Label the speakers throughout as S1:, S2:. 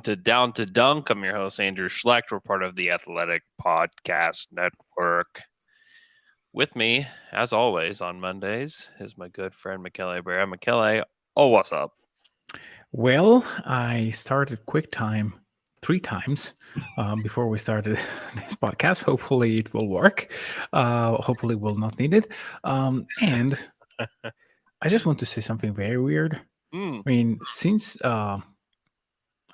S1: to Down to Dunk. I'm your host, Andrew Schlecht. We're part of the Athletic Podcast Network. With me, as always, on Mondays is my good friend, Michele Berra. Michele, what's up?
S2: Well, I started QuickTime 3 times before we started this podcast. Hopefully, it will work. Hopefully, we'll not need it. And I just want to say something very weird.
S1: Mm,
S2: I mean, since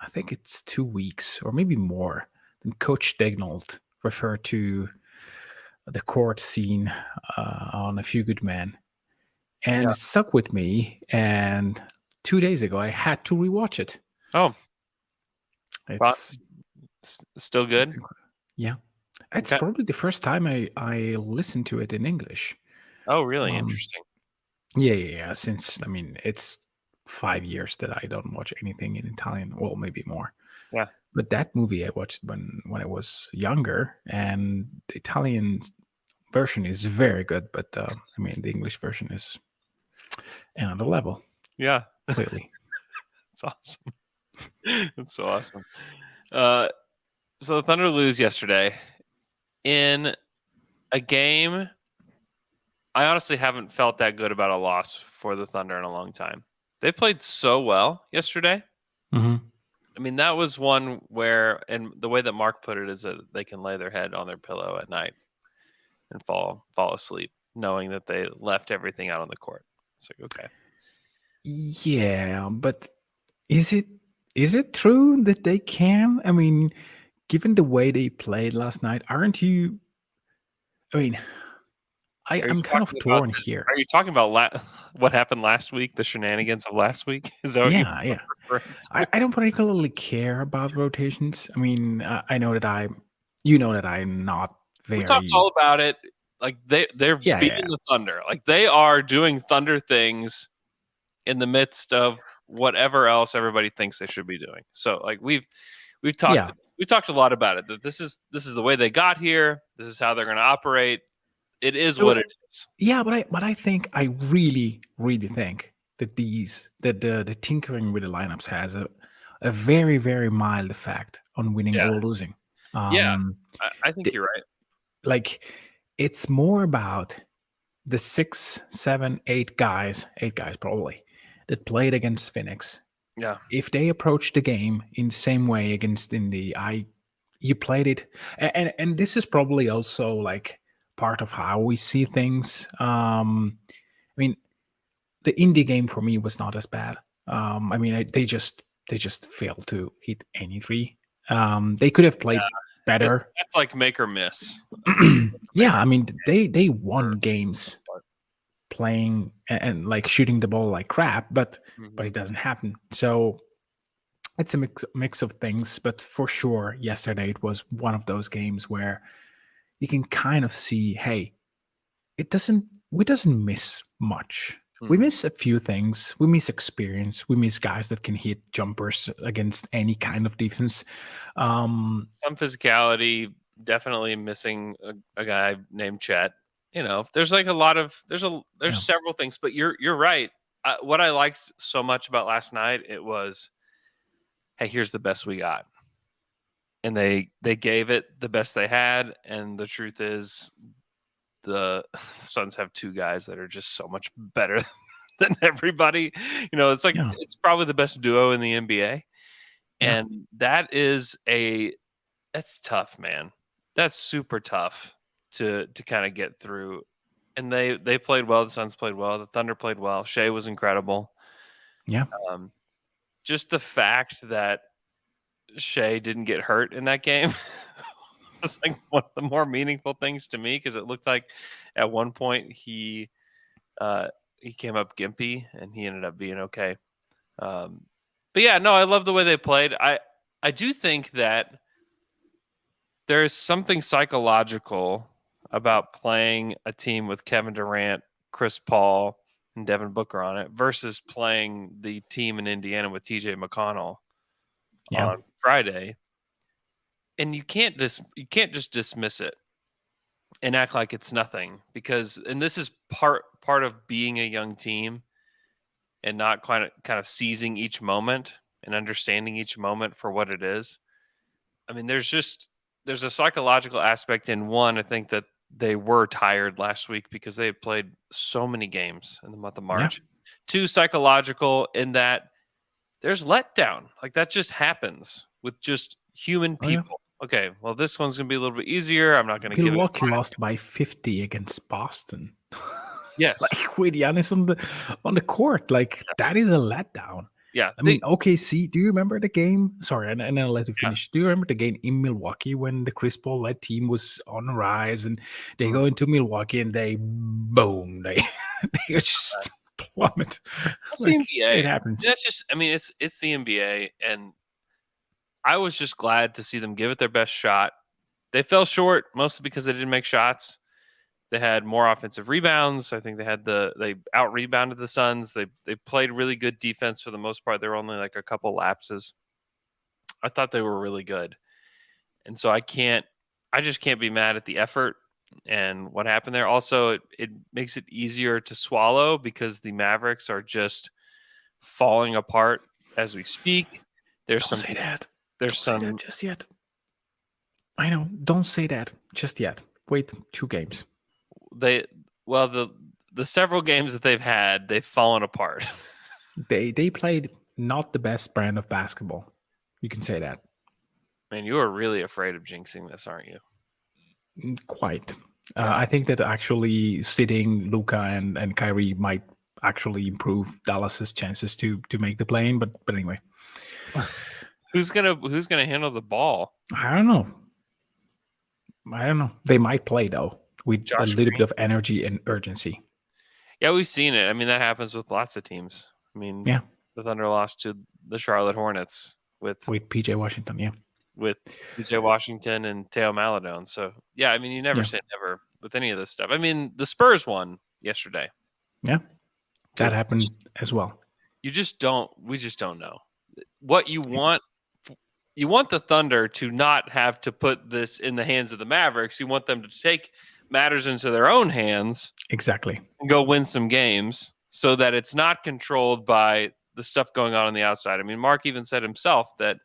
S2: I think it's 2 weeks or maybe more, then Coach Degnault referred to the court scene on A Few Good Men, and
S1: yeah.
S2: it stuck with me. And 2 days ago, I had to rewatch it.
S1: Oh, well,
S2: It's
S1: still
S2: It's
S1: good?
S2: incredible. Yeah. It's
S1: Okay.
S2: probably the first time I listened to it in English.
S1: Oh, really?
S2: Um,
S1: Interesting.
S2: yeah. Since it's 5 years that I don't watch anything in Italian. Well, maybe more.
S1: Yeah.
S2: But that movie I watched when I was younger, and the Italian version is very good. But the English version is another level.
S1: Yeah.
S2: Clearly.
S1: It's awesome. It's so awesome. So the Thunder lose yesterday in a game. I honestly haven't felt that good about a loss for the Thunder in a long time. They played so well yesterday.
S2: Mm-hmm.
S1: I mean, that was one where, and the way that Mark put it is that they can lay their head on their pillow at night and fall asleep, knowing that they left everything out on the court. It's like, okay.
S2: Yeah, but is it true that they can? I mean, given the way they played last night, aren't you? I mean, I'm kind of torn here.
S1: Are you talking about what happened last week? The shenanigans of last week? Is that what you're
S2: Yeah.
S1: referring
S2: I,
S1: to?
S2: I don't particularly care about rotations. I mean, I know that you know that I'm not
S1: We talked
S2: very.
S1: all about it. Like they're
S2: Yeah.
S1: beating the Thunder. Like they are doing Thunder things in the midst of whatever else everybody thinks they should be doing. So like we've talked
S2: Yeah.
S1: a lot about it, that this is the way they got here. This is how they're going to operate. It is
S2: So,
S1: what it is.
S2: yeah, but I think I really think that the tinkering with the lineups has a very very mild effect on winning
S1: Yeah.
S2: or losing.
S1: Yeah.
S2: Um,
S1: I think
S2: the,
S1: you're right.
S2: like it's more about the 6, 7, 8 guys, 8 guys probably, that played against Phoenix.
S1: Yeah.
S2: If they approach the game in the same way against Indy, you played it, and this is probably also like part of how we see things. I mean, the Indy game for me was not as bad. They just failed to hit any three. They could have played better.
S1: That's like make or miss.
S2: Yeah, I mean they won games playing and like shooting the ball like crap, but
S1: Mhm.
S2: it doesn't happen. So it's a mix of things, but for sure, yesterday it was one of those games where you can kind of see, hey, we doesn't miss much. We
S1: Mhm.
S2: miss a few things. We miss experience. We miss guys that can hit jumpers against any kind of defense.
S1: Some physicality, definitely missing a guy named Chet. There's like a lot of there's
S2: Yeah.
S1: several things, but you're right. What I liked so much about last night, it was, hey, here's the best we got, and they gave it the best they had. And the truth is, the Suns have two guys that are just so much better than everybody. It's like
S2: Yeah.
S1: it's probably the best duo in the NBA,
S2: Yeah.
S1: and that's tough, man. That's super tough to kind of get through. And they played well. The Suns played well. The Thunder played well. Shea was incredible.
S2: Yeah.
S1: Um, just the fact that Shea didn't get hurt in that game was like one of the more meaningful things to me, because it looked like at one point he came up gimpy and he ended up being okay. But yeah, no, I love the way they played. I do think that there's something psychological about playing a team with Kevin Durant, Chris Paul, and Devin Booker on it versus playing the team in Indiana with TJ McConnell
S2: Yeah.
S1: on Friday. And you can't just dismiss it and act like it's nothing, because this is part of being a young team and not kind of seizing each moment and understanding each moment for what it is. I mean, there's a psychological aspect in one. I think that they were tired last week because they had played so many games in the month of
S2: Yeah.
S1: March. Two, psychological in that there's letdown. Like that just happens with just human
S2: Oh yeah.
S1: people. Okay, well, this one's gonna be a little bit easier. I'm not gonna give it.
S2: Milwaukee lost by 50 against Boston.
S1: Yes.
S2: Like with Giannis on the court, like
S1: Yes.
S2: that is a letdown.
S1: Yeah.
S2: I mean, OKC. Do you remember the game? Sorry, and I'll let you finish. Do you remember the game in Milwaukee when the Chris Paul led team was on the rise, and they go into Milwaukee and they boom, they they just plummet.
S1: That's the
S2: Like
S1: NBA.
S2: it happens.
S1: That's just. I mean, it's the NBA, and I was just glad to see them give it their best shot. They fell short mostly because they didn't make shots. They had more offensive rebounds. I think they out rebounded the Suns. They played really good defense for the most part. There were only like a couple lapses. I thought they were really good. And so I just can't be mad at the effort and what happened there. Also, it makes it easier to swallow because the Mavericks are just falling apart as we speak.
S2: Don't say that.
S1: There's
S2: Don't say that just yet. I know. Don't say that just yet. Wait 2 games.
S1: the several games that they've had, they've fallen apart.
S2: They played not the best brand of basketball. You can say that.
S1: Man, you are really afraid of jinxing this, aren't you?
S2: Quite. I think that actually sitting Luka and Kyrie might actually improve Dallas's chances to make the play-in. But anyway,
S1: who's gonna handle the ball?
S2: I don't know. They might play though with a little bit of energy and urgency.
S1: Yeah, we've seen it. I mean, that happens with lots of teams. I mean,
S2: yeah,
S1: the Thunder lost to the Charlotte Hornets with
S2: PJ Washington. Yeah,
S1: with PJ Washington and Teo Maladone. So yeah, I mean, you never say never with any of this stuff. I mean, the Spurs won yesterday.
S2: Yeah, that happened as well.
S1: We just don't know what you want. You want the Thunder to not have to put this in the hands of the Mavericks. You want them to take matters into their own hands.
S2: Exactly.
S1: And go win some games so that it's not controlled by the stuff going on the outside. I mean, Mark even said himself that,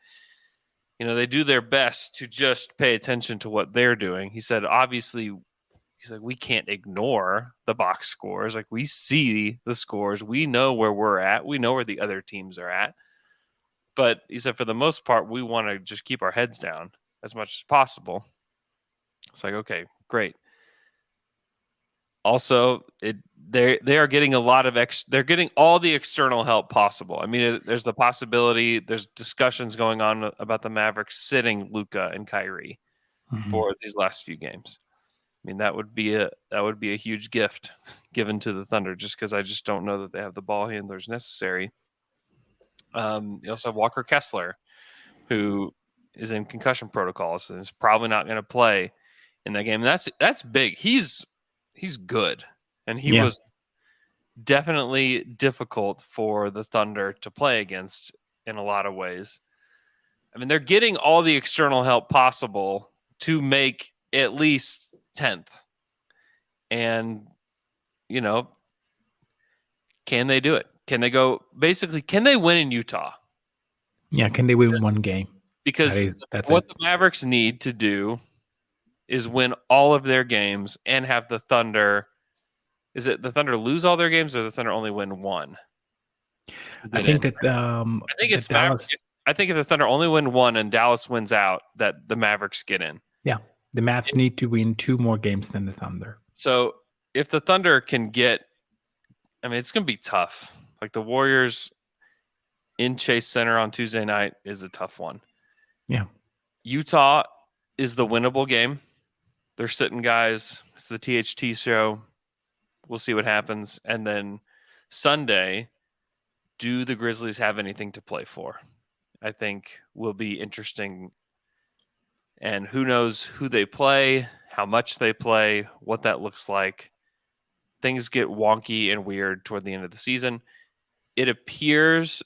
S1: they do their best to just pay attention to what they're doing. He said, obviously, he's like, we can't ignore the box scores. Like, we see the scores. We know where we're at. We know where the other teams are at. But he said, for the most part, we want to just keep our heads down as much as possible. It's like, okay, great. Also, they are getting a lot of they're getting all the external help possible. I mean, there's the possibility, there's discussions going on about the Mavericks sitting Luka and Kyrie for these last few games. I mean, that would be a huge gift given to the Thunder, just because I just don't know that they have the ball handlers necessary. You also have Walker Kessler, who is in concussion protocols and is probably not going to play in that game. And that's big. He's good, and he was definitely difficult for the Thunder to play against in a lot of ways. I mean, they're getting all the external help possible to make at least 10th. And, can they do it? Can they win in Utah?
S2: Yeah, can they win one game?
S1: Because what the Mavericks need to do is win all of their games and have the Thunder. Is it the Thunder lose all their games or the Thunder only win one?
S2: I think that
S1: I think it's Dallas. I think if the Thunder only win one and Dallas wins out, that the Mavericks get in.
S2: Yeah, the Mavs need to win 2 more games than the Thunder.
S1: So if the Thunder can get, I mean, it's going to be tough. Like the Warriors in Chase Center on Tuesday night is a tough one.
S2: Yeah.
S1: Utah is the winnable game. They're sitting guys. It's the THT show. We'll see what happens. And then Sunday, do the Grizzlies have anything to play for? I think will be interesting. And who knows who they play, how much they play, what that looks like. Things get wonky and weird toward the end of the season. It appears,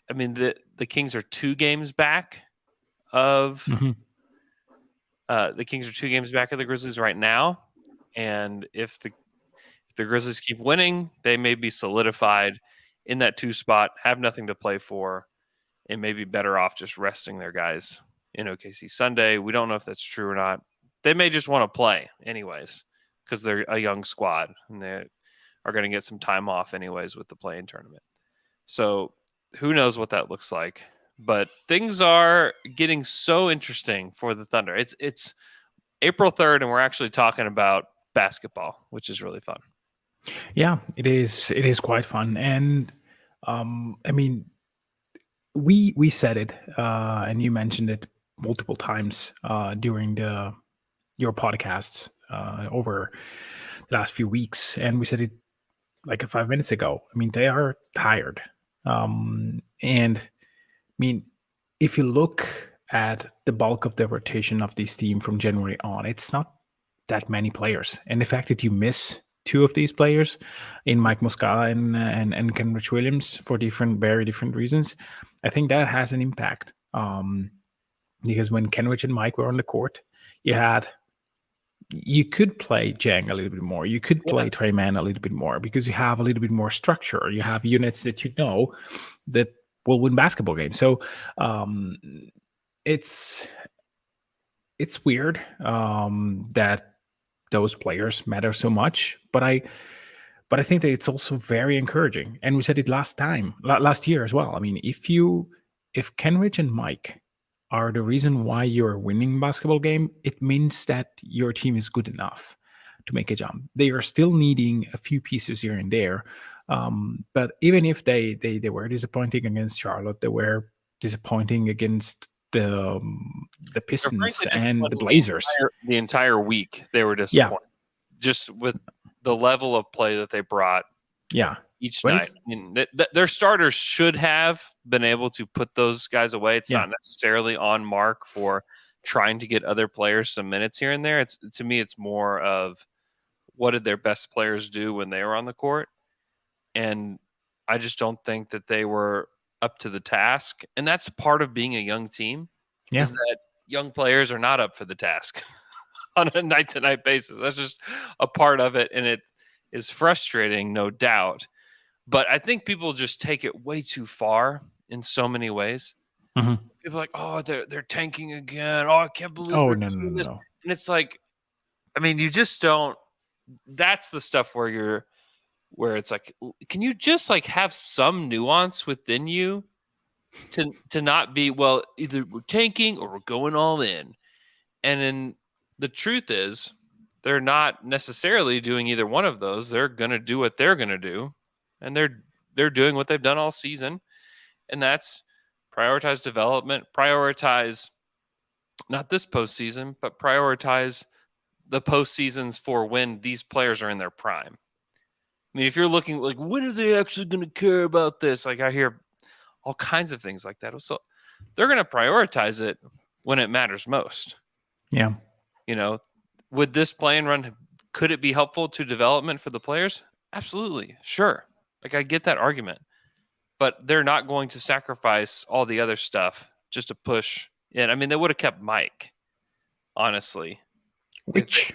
S1: I mean, the Kings are 2 games back of the Kings are 2 games back of the Grizzlies right now. And if the Grizzlies keep winning, they may be solidified in that 2 spot, have nothing to play for and maybe better off just resting their guys in OKC Sunday. We don't know if that's true or not. They may just want to play anyways because they're a young squad and they are going to get some time off anyways with the play-in tournament. So who knows what that looks like. But things are getting so interesting for the Thunder. It's April 3rd, and we're actually talking about basketball, which is really fun.
S2: Yeah, it is. It is quite fun, and I mean, we said it, and you mentioned it multiple times during your podcasts over the last few weeks, and we said it like 5 minutes ago. I mean, they are tired, and I mean, if you look at the bulk of the rotation of this team from January on, it's not that many players, and the fact that you miss two of these players in Mike Muscala and Kenrich Williams for very different reasons, I think that has an impact. Because when Kenrich and Mike were on the court, you could play Jang a little bit more. You could play Trey Mann a little bit more because you have a little bit more structure. You have units that you know that will win basketball games. So it's weird that those players matter so much, but I think that it's also very encouraging. And we said it last year as well. I mean, if Kenrich and Mike are the reason why you're winning basketball game, it means that your team is good enough to make a jump. They are still needing a few pieces here and there. But even if they were disappointing against Charlotte, they were disappointing against the Pistons and the Blazers.
S1: The entire week, they were disappointed. Just with the level of play that they brought each night. I mean, their starters should have been able to put those guys away. It's not necessarily on Mark for trying to get other players some minutes here and there. To me, it's more of what did their best players do when they were on the court? And I just don't think that they were up to the task. And that's part of being a young team, is that young players are not up for the task on a night-to-night basis. That's just a part of it, and it is frustrating, no doubt. But I think people just take it way too far in so many ways.
S2: Mm-hmm.
S1: People are like, oh, they're tanking again. Oh, I can't believe they're doing this.
S2: No.
S1: And it's like, I mean, you just don't. That's the stuff where it's like, can you just like have some nuance within you to not be, well, either we're tanking or we're going all in. And then the truth is, they're not necessarily doing either one of those. They're going to do what they're going to do, and they're doing what they've done all season, and that's prioritize development, prioritize not this postseason, but prioritize the postseasons for when these players are in their prime. I mean, if you're looking like, when are they actually going to care about this? Like, I hear all kinds of things like that. So they're going to prioritize it when it matters most.
S2: Yeah.
S1: You know, would this play-in run, could it be helpful to development for the players? Absolutely. Sure. Like, I get that argument. But they're not going to sacrifice all the other stuff just to push in. I mean, they would have kept Mike, honestly.
S2: Which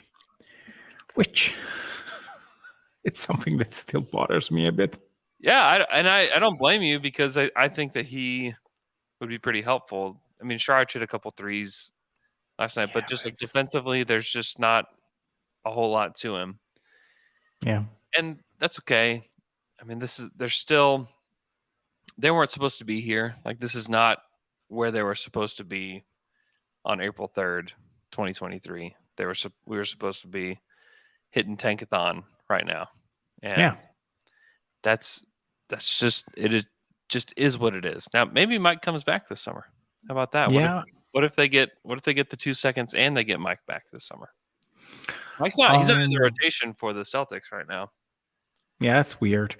S2: it's something that still bothers me a bit.
S1: Yeah, I don't blame you, because I think that he would be pretty helpful. I mean, Sharch hit a couple threes last night, but just like defensively, there's just not a whole lot to him.
S2: Yeah.
S1: And that's okay. I mean, they weren't supposed to be here. Like, this is not where they were supposed to be on April 3rd, 2023. We were supposed to be hitting Tankathon right now. And that's just, it is what it is. Now, maybe Mike comes back this summer. How about that?
S2: Yeah.
S1: What if they get the 2 seconds and they get Mike back this summer? He's not in the rotation for the Celtics right now.
S2: Yeah, that's weird.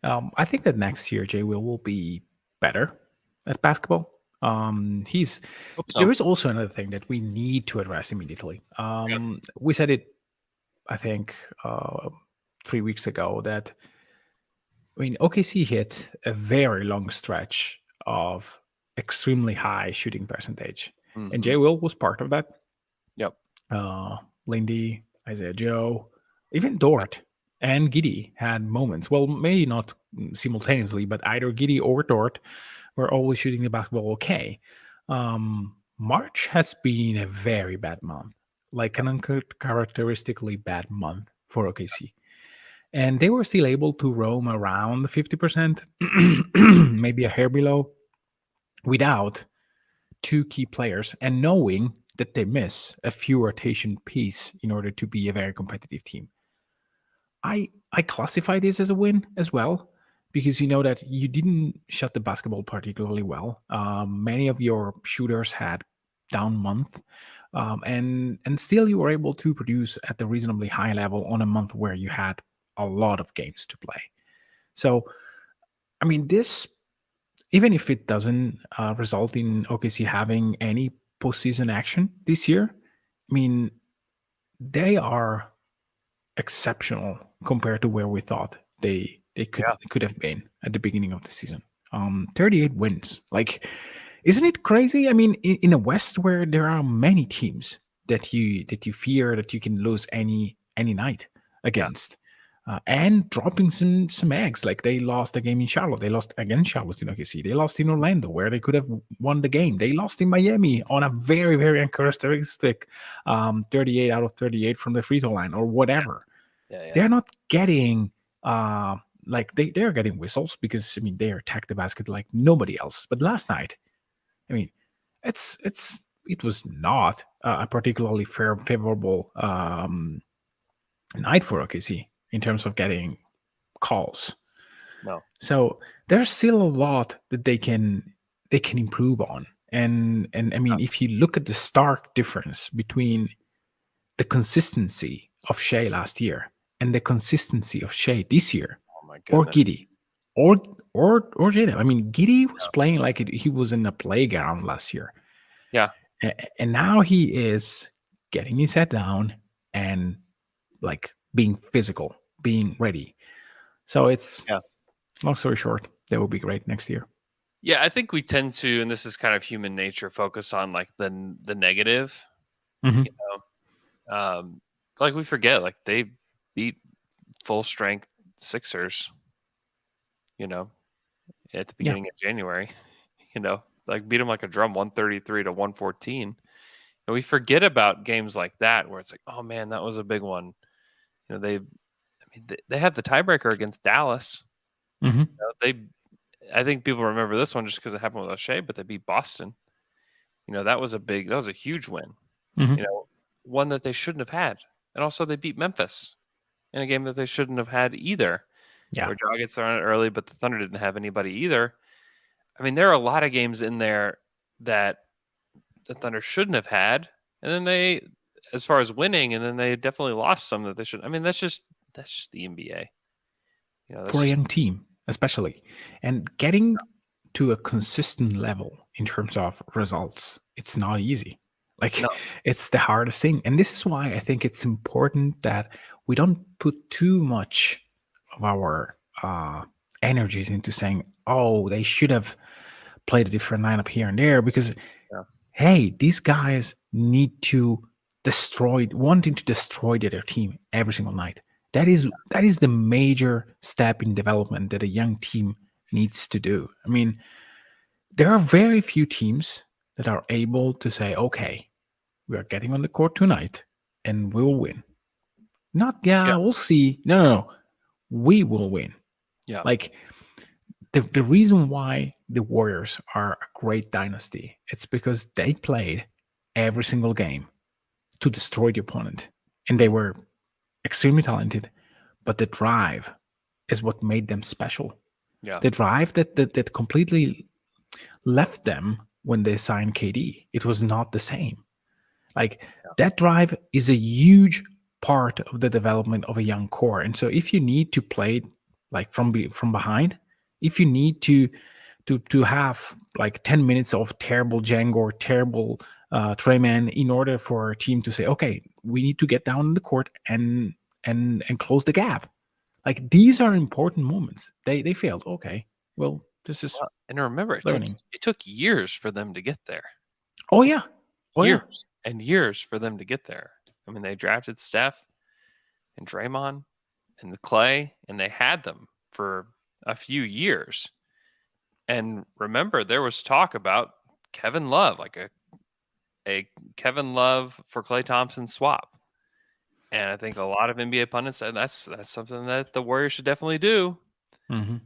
S2: I think that next year Jay will be better at basketball. There is also another thing that we need to address immediately. We said it, I think, 3 weeks ago, that, I mean, OKC hit a very long stretch of extremely high shooting percentage, and Jay Will was part of that.
S1: Yep.
S2: Lindy, Isaiah Joe, even Dort and Giddey had moments. Well, maybe not simultaneously, but either Giddey or Dort we're always shooting the basketball okay. March has been a very bad month, like an uncharacteristically bad month for OKC. And they were still able to roam around 50%, maybe a hair below, without two key players and knowing that they miss a few rotation piece in order to be a very competitive team. I classify this as a win as well because you know that you didn't shut the basketball particularly well. Many of your shooters had down month, and still you were able to produce at a reasonably high level on a month where you had a lot of games to play. So I mean, this, even if it doesn't result in OKC having any postseason action this year, I mean, they are exceptional compared to where we thought they
S1: Yeah,
S2: could have been at the beginning of the season. 38 wins. Like, isn't it crazy? I mean, in a West where there are many teams that you fear that you can lose any night
S1: yeah,
S2: against, and dropping some eggs. Like they lost a game in Charlotte, they lost against Charlotte in OKC, they lost in Orlando where they could have won the game, they lost in Miami on a very uncharacteristic 38 out of 38 from the free throw line or whatever.
S1: yeah, yeah.
S2: They're not getting like they're getting whistles because I mean they attack the basket like nobody else. But last night, I mean, it was not a particularly favorable night for OKC in terms of getting calls.
S1: No,
S2: So there's still a lot that they can improve on. And I mean, if you look at the stark difference between the consistency of Shea last year and the consistency of Shea this year,
S1: oh my
S2: or
S1: goodness.
S2: Giddy, or Jada. I mean, Giddy was playing like he was in a playground last year,
S1: Yeah,
S2: and now he is getting his head down and like being physical, being ready. So it's,
S1: yeah,
S2: long story short, that will be great next year.
S1: yeah. I think we tend to, and this is kind of human nature, focus on like the negative.
S2: Hmm.
S1: You like we forget, like they beat full strength Sixers. You know, at the
S2: Yeah.
S1: beginning of January. Like beat them like a drum, 133 to 114. And we forget about games like that where it's like, oh man, that was a big one. They have the tiebreaker against Dallas.
S2: Hmm.
S1: They I think people remember this one just because it happened with O'Shea, but they beat Boston. That was a huge win.
S2: Hmm.
S1: You know, one that they shouldn't have had. And also they beat Memphis in a game that they shouldn't have had either.
S2: Yeah.
S1: Where Draw gets thrown out early, but the Thunder didn't have anybody either. I mean, there are a lot of games in there that the Thunder shouldn't have had, and then they, as far as winning, and then they definitely lost some that they should. I mean, that's just the NBA. That's
S2: For a
S1: just
S2: young team, especially, and getting to a consistent level in terms of results, it's not easy. Like
S1: no,
S2: it's the hardest thing, and this is why I think it's important that we don't put too much of our energies into saying, "Oh, they should have played a different lineup here and there," because
S1: yeah,
S2: hey, these guys need to wanting to destroy their team every single night. That is the major step in development that a young team needs to do. I mean, there are very few teams that are able to say, okay, we are getting on the court tonight and we will win. Not,
S1: yeah,
S2: yeah, we'll see. No. We will win.
S1: yeah,
S2: Like the reason why the Warriors are a great dynasty, it's because they played every single game to destroy the opponent. And they were extremely talented, but the drive is what made them special.
S1: yeah,
S2: The drive that completely left them when they signed KD. It was not the same. Like
S1: yeah,
S2: that drive is a huge part of the development of a young core. And so if you need to play like from behind, if you need to have like 10 minutes of terrible Django, terrible Treyman in order for a team to say, okay, we need to get down in the court and close the gap. Like these are important moments. They failed. Okay, well, this is
S1: well, and remember,
S2: learning.
S1: it took years for them to get there.
S2: Oh yeah, oh yeah.
S1: Years and years for them to get there. I mean, they drafted Steph and Draymond and the Clay, and they had them for a few years. And remember, there was talk about Kevin Love, like a Kevin Love for Klay Thompson swap. And I think a lot of NBA pundits said that's something that the Warriors should definitely do.
S2: Mm-hmm.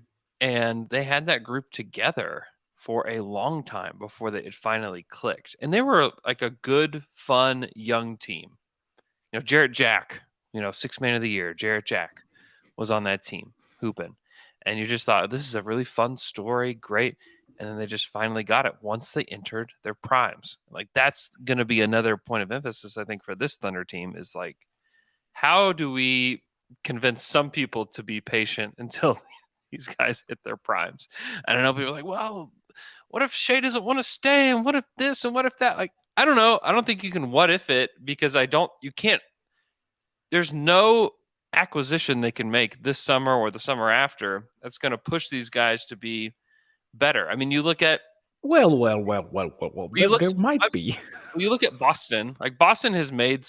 S1: And they had that group together for a long time before it finally clicked. And they were like a good, fun, young team. Jarrett Jack, sixth man of the year, Jarrett Jack was on that team hooping. And you just thought, this is a really fun story, great. And then they just finally got it once they entered their primes. Like, that's going to be another point of emphasis, I think, for this Thunder team is like, how do we convince some people to be patient until these guys hit their primes? And I know people are like, well, what if Shea doesn't want to stay? And what if this? And what if that? Like, I don't know. I don't think you can what if it because you can't, there's no acquisition they can make this summer or the summer after that's going to push these guys to be better. I mean, you look at
S2: Well. There might be.
S1: you look at Boston. Like, Boston has made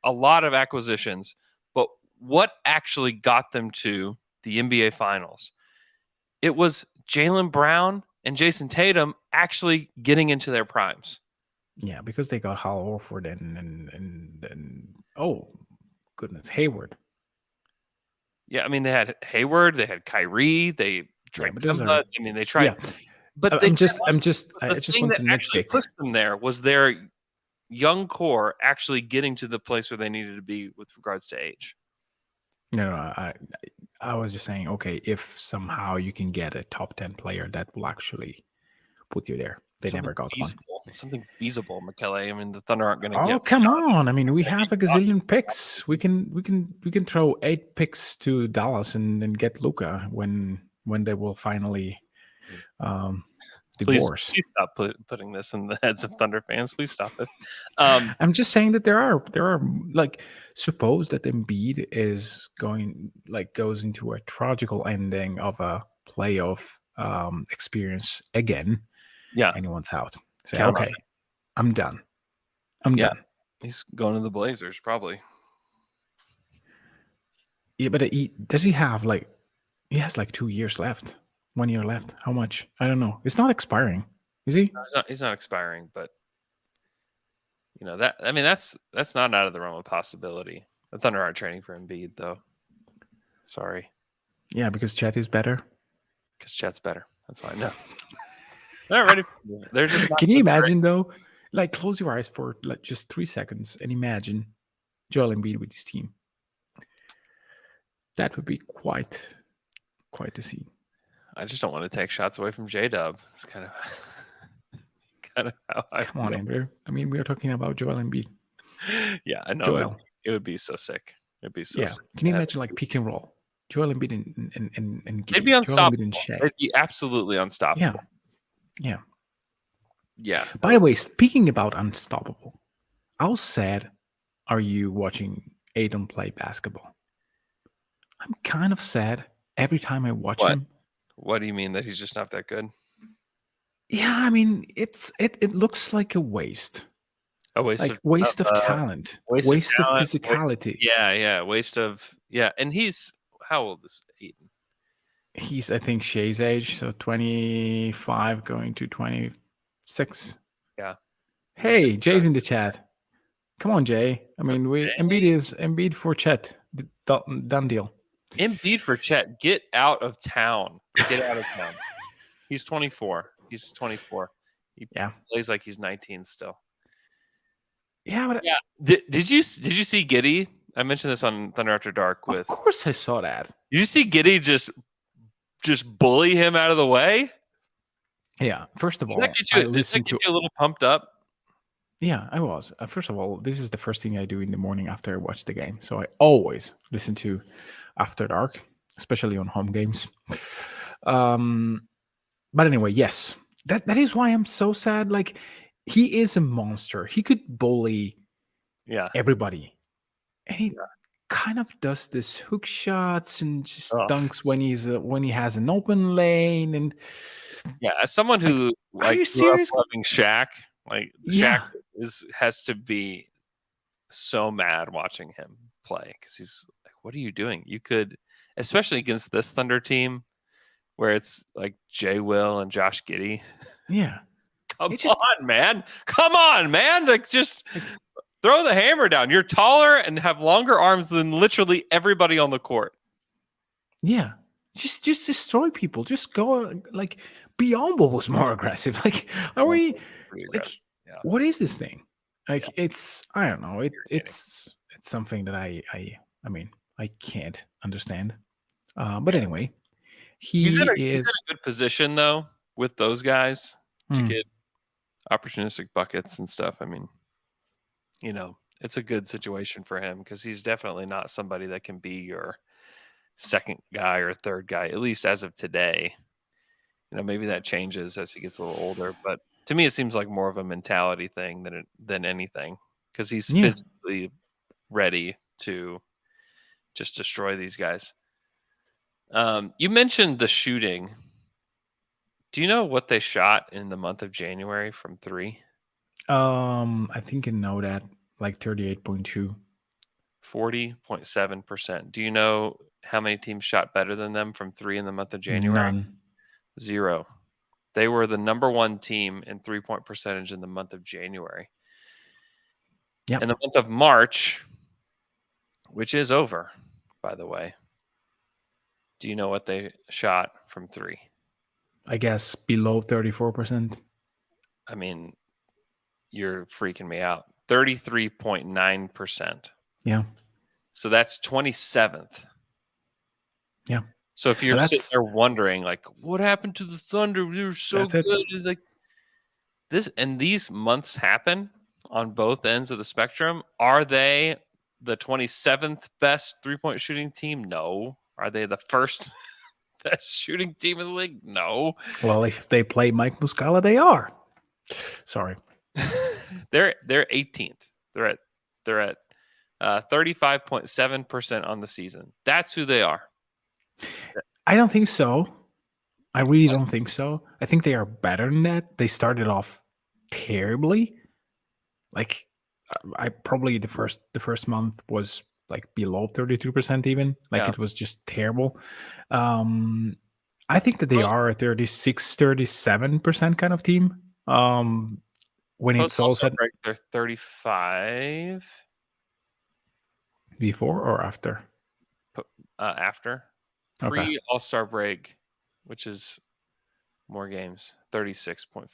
S1: a lot of acquisitions, but what actually got them to the NBA Finals? It was Jaylen Brown and Jason Tatum actually getting into their primes.
S2: Yeah, because they got Hal Horford and oh goodness, Hayward.
S1: Yeah, I mean, they had Hayward, they had Kyrie, they tried Kemba. I mean, they tried.
S2: Yeah.
S1: But
S2: I just
S1: the
S2: want
S1: thing
S2: to
S1: that actually
S2: nitpick.
S1: pushed them there was their young core actually getting to the place where they needed to be with regards to age.
S2: No, I was just saying, okay, if somehow you can get a top 10 player that will actually put you there. They never got one.
S1: Something feasible, Michele. I mean, the Thunder aren't going to
S2: Oh,
S1: get.
S2: come on. I mean, we have a gazillion picks. We can throw 8 picks to Dallas and get Luka when they will finally divorce.
S1: Please stop putting this in the heads of Thunder fans. Please stop this.
S2: I'm just saying that there are like, suppose that Embiid is goes into a tragical ending of a playoff experience again.
S1: Yeah,
S2: anyone's out. Say,
S1: count on
S2: okay, I'm done. I'm done.
S1: He's going to the Blazers probably.
S2: Yeah, but does he have he has 2 years left, 1 year left? How much? I don't know. It's not expiring, is he?
S1: No, he's not expiring, but that. I mean, that's not out of the realm of possibility. The Thunder aren't training for Embiid though. Sorry.
S2: Yeah, because Chet is better.
S1: Because Chet's better. That's why I know. They're not ready. They're just.
S2: Can you imagine though? Close your eyes for just 3 seconds and imagine Joel Embiid with his team. That would be quite a scene.
S1: I just don't want to take shots away from J-Dub. It's kind of how I
S2: Come on, Andrew. I mean, we are talking about Joel Embiid.
S1: Yeah, I know.
S2: Joel.
S1: It would be so sick. It'd be so sick.
S2: Can you imagine pick and roll? Joel Embiid and
S1: they'd be unstoppable.
S2: Joel Embiid and Shea.
S1: They'd be absolutely unstoppable.
S2: Yeah.
S1: By
S2: the way, speaking about unstoppable, how sad are you watching Aiden play basketball? I'm kind of sad every time I watch him.
S1: What do you mean that he's just not that good?
S2: Yeah, I mean, it looks like a waste.
S1: A waste
S2: of talent. Waste of physicality.
S1: Waste of and he's how old is Aiden?
S2: He's, I think, Shea's age, so 25 going to 26.
S1: Yeah.
S2: Hey, Jay's in the chat. Come on, Jay. I mean, Embiid for Chet. Done deal.
S1: Embiid for Chet. Get out of town. Get out of town. He's 24. He plays like he's 19 still.
S2: Yeah, but
S1: Did you see Giddey? I mentioned this on Thunder After Dark.
S2: Of course, I saw that.
S1: Did you see Giddey just bully him out of the way?
S2: Yeah. First of all,
S1: did that get you a little pumped up?
S2: Yeah, I was. First of all, this is the first thing I do in the morning after I watch the game. So I always listen to After Dark, especially on home games. But anyway, yes, that is why I'm so sad. He is a monster. He could bully everybody. And he kind of does this hook shots and just dunks when he has an open lane. And
S1: as someone who
S2: are you serious?
S1: Loving Shaq, Shaq has to be so mad watching him play because he's like, "What are you doing? You could, especially against this Thunder team, where it's like Jay Will and Josh Giddey.
S2: Yeah.
S1: Come
S2: It's just
S1: on, man. Come on, man. Like, just
S2: like,
S1: throw the hammer down. You're taller and have longer arms than literally everybody on the court.
S2: yeah. Just destroy people. Just go like Biombo was more aggressive. Like, are
S1: Well,
S2: we
S1: pretty
S2: like
S1: aggressive. Yeah.
S2: what is this thing?
S1: Yeah.
S2: Like it's I don't know.
S1: Irritating.
S2: It's something that I mean I can't understand. But
S1: Yeah.
S2: anyway,
S1: He's
S2: he
S1: in
S2: is
S1: a good position though with those guys to
S2: hmm,
S1: get opportunistic buckets and stuff. I mean, it's a good situation for him because he's definitely not somebody that can be your second guy or third guy, at least as of today. Maybe that changes as he gets a little older, but to me, it seems like more of a mentality thing than anything because he's
S2: yeah.
S1: physically ready to just destroy these guys. You mentioned the shooting. Do you know what they shot in the month of January from three?
S2: I think I know that like 38.2.
S1: 40.7%. Do you know how many teams shot better than them from three in the month of January?
S2: None.
S1: 0. They were the number one team in 3-point percentage in the month of January.
S2: Yeah.
S1: In the month of March, which is over, by the way, do you know what they shot from three?
S2: I guess below 34%.
S1: I mean, you're freaking me out. 33.9%.
S2: Yeah.
S1: So that's 27th.
S2: Yeah.
S1: So if you're sitting
S2: That's
S1: there wondering, like, what happened to the Thunder? They were so
S2: that's it.
S1: good. Like these months happen on both ends of the spectrum. Are they the 27th best 3-point shooting team? No. Are they the first best shooting team in the league? No.
S2: Well, if they play Mike Muscala, they are. Sorry.
S1: They're 18th. They're at 35.7% on the season. That's who they are.
S2: I don't think so. I really don't think so. I think they are better than that. They started off terribly. Like I probably the first month was like below 32% even. Like
S1: Yeah.
S2: it was just terrible. I think that they are a 36, 37% kind of team. When
S1: Post
S2: it's all
S1: All-Star
S2: said
S1: break, they're 35
S2: before or after.
S1: after.
S2: Okay.
S1: Pre All-Star break, which is more games, 36.4%.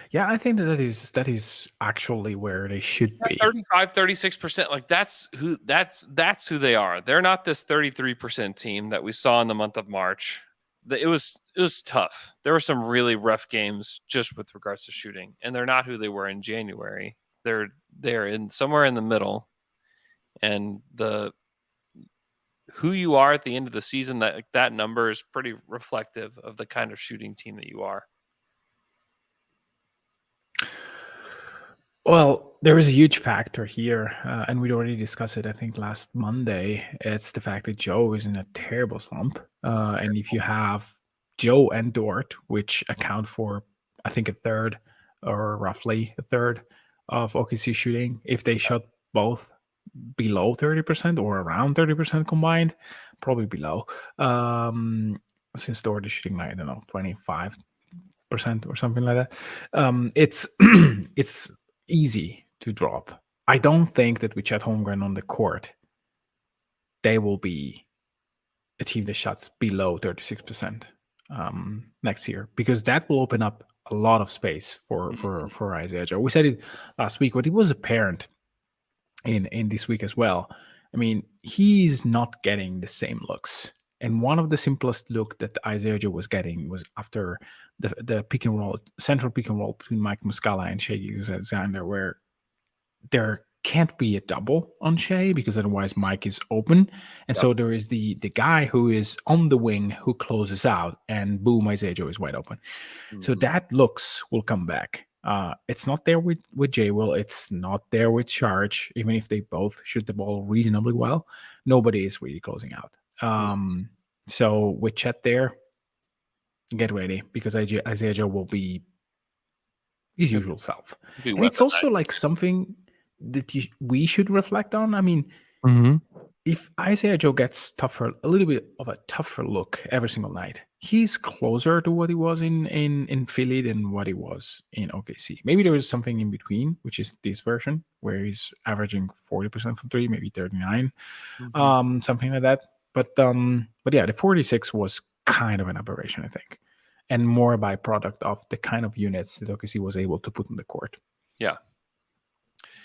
S2: Yeah, I think that is actually where they should be.
S1: 35, 36%. Like that's who they are. They're not this 33% team that we saw in the month of March. It was tough. There were some really rough games just with regards to shooting, and they're not who they were in January. They're in somewhere in the middle, and who you are at the end of the season, that number is pretty reflective of the kind of shooting team that you are.
S2: Well, there is a huge factor here, and we'd already discussed it, I think, last Monday. It's the fact that Joe is in a terrible slump. And if you have Joe and Dort, which account for, I think, a third or roughly a third of OKC shooting, if they shot both below 30% or around 30% combined, probably below. Since Dort is shooting, like, I don't know, 25% or something like that. It's it's easy to drop. I don't think that with Chet Holmgren on the court, they will be a team that shots below 36% next year, because that will open up a lot of space for Isaiah Joe. We said it last week, but it was apparent in this week as well. I mean, he's not getting the same looks. And one of the simplest look that Isaiah Joe was getting was after the pick and roll, central pick and roll between Mike Muscala and Shai Gilgeous-Alexander, where there can't be a double on Shai because otherwise Mike is open. And so there is the guy who is on the wing who closes out, and boom, Isaiah Joe is wide open. So that looks will come back. It's not there with J Will. It's not there with Charge. Even if they both shoot the ball reasonably well, nobody is really closing out. So with Chet there, get ready because Isaiah Joe will be his usual self. And it's also like something that we should reflect on. I mean, if Isaiah Joe gets tougher, a little bit of a tougher look every single night, he's closer to what he was in Philly than what he was in OKC. Maybe there is something in between, which is this version where he's averaging 40% from three, maybe 39,
S1: Mhm.
S2: something like that. But yeah, the 46 was kind of an aberration, I think, and more a byproduct of the kind of units that OKC was able to put on the court.
S1: Yeah.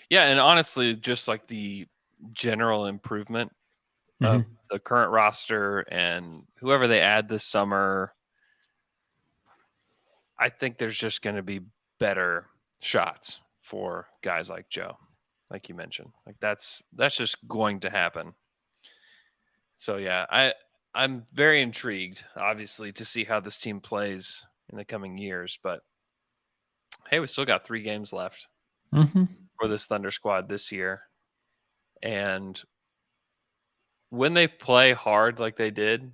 S1: Yeah, and honestly, just like the general improvement of
S2: Mhm.
S1: the current roster and whoever they add this summer, I think there's just going to be better shots for guys like Joe, like you mentioned. Like that's just going to happen. So yeah, I'm very intrigued, obviously, to see how this team plays in the coming years. But hey, we still got 3 games left
S2: Mhm.
S1: for this Thunder squad this year, and when they play hard like they did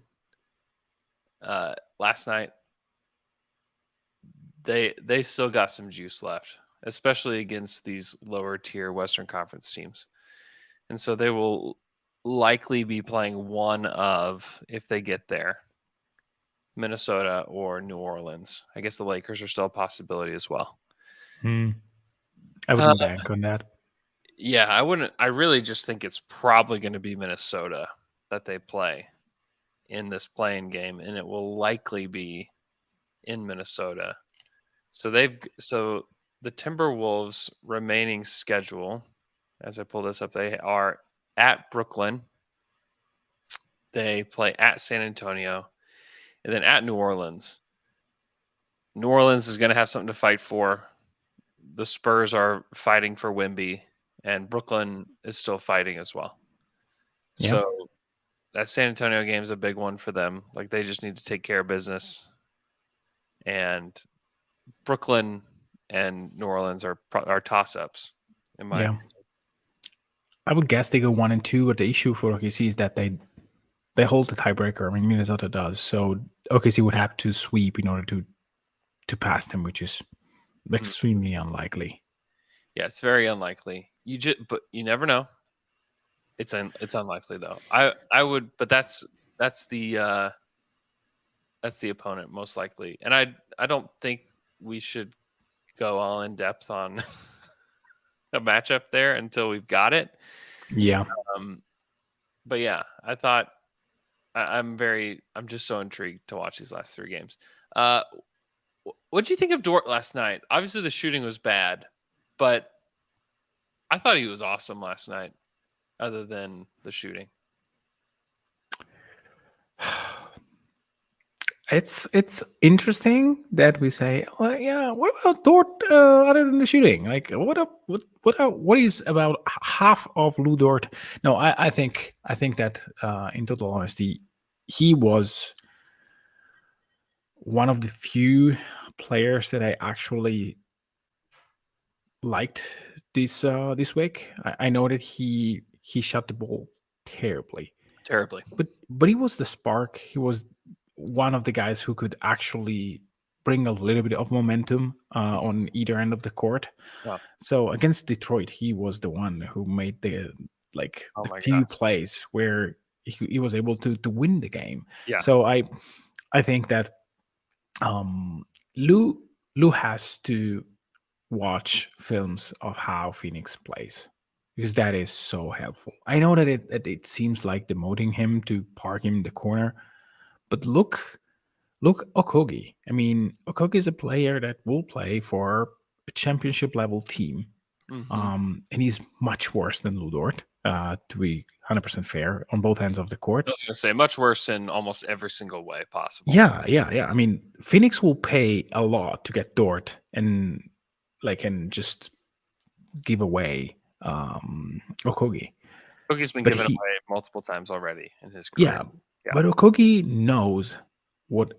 S1: last night, they still got some juice left, especially against these lower tier Western Conference teams. And so they will likely be playing one of, if they get there, Minnesota or New Orleans. I guess the Lakers are still a possibility as well.
S2: Mm. I
S1: Uh,
S2: wouldn't bank on that.
S1: yeah, I wouldn't. I really just think it's probably going to be Minnesota that they play in this playing game, and it will likely be in Minnesota. So the Timberwolves' remaining schedule, as I pull this up, they are at Brooklyn. They play at San Antonio, and then at New Orleans. New Orleans is going to have something to fight for. The Spurs are fighting for Wemby, and Brooklyn is still fighting as well.
S2: Yeah.
S1: So that San Antonio game is a big one for them. Like they just need to take care of business, and Brooklyn and New Orleans are toss ups in my
S2: Yeah. I would guess they go 1-2, but the issue for OKC is that they hold the tiebreaker. I mean, Minnesota does, so OKC would have to sweep in order to pass them, which is
S1: opinion.
S2: extremely unlikely.
S1: Yeah, it's very unlikely. But you never know. It's unlikely though. I would, but that's the that's the opponent most likely, and I don't think we should go all in depth on a matchup there until we've got it.
S2: Yeah,
S1: Um, but yeah, I'm just so intrigued to watch these last 3 games. Uh, what do you think of Dort last night? Obviously, the shooting was bad, but I thought he was awesome last night. Other than the shooting,
S2: it's interesting that we say, well, yeah. What about Dort? Other than the shooting, like what is about half of Lou Dort? No, I think that in total honesty, he was one of the few players that I actually liked this week. I know that he shot the ball terribly,
S1: terribly.
S2: but he was the spark. He was one of the guys who could actually bring a little bit of momentum on either end of the court.
S1: Oh,
S2: So against Detroit, he was the one who made
S1: oh
S2: the
S1: my
S2: few
S1: gosh.
S2: plays where he was able to win the game.
S1: Yeah,
S2: So I think that um, Lou Lou has to watch films of how Phoenix plays because that is so helpful. I know that it seems like demoting him to park him in the corner, but look Okogie. I mean, Okogie is a player that will play for a championship level team,
S1: hmm
S2: and he's much worse than Ludort. To be 100% fair on both ends of the court.
S1: I was going to say much worse in almost every single way possible.
S2: Yeah. I mean, Phoenix will pay a lot to get Dort and just give away Okogie.
S1: Cookie's been
S2: But
S1: given
S2: he,
S1: away multiple times already in his career.
S2: yeah,
S1: Yeah,
S2: but Okogie knows what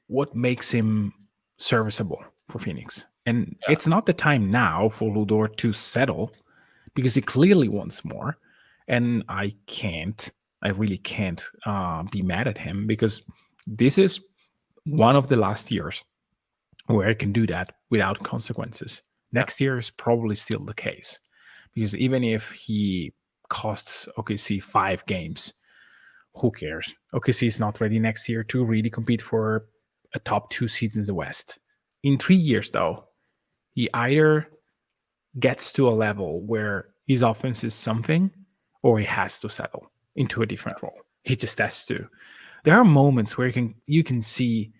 S2: what makes him serviceable for Phoenix. And
S1: yeah,
S2: it's not the time now for Ludor to settle because he clearly wants more. And I really can't be mad at him because this is one of the last years where I can do that without consequences.
S1: yeah,
S2: Next year is probably still the case because even if he costs OKC 5 games. Who cares? OKC is not ready next year to really compete for a top 2 seed in the West. In 3 years, though, he either gets to a level where his offense is something, or he has to settle into a different role. He just has to. There are moments where you can see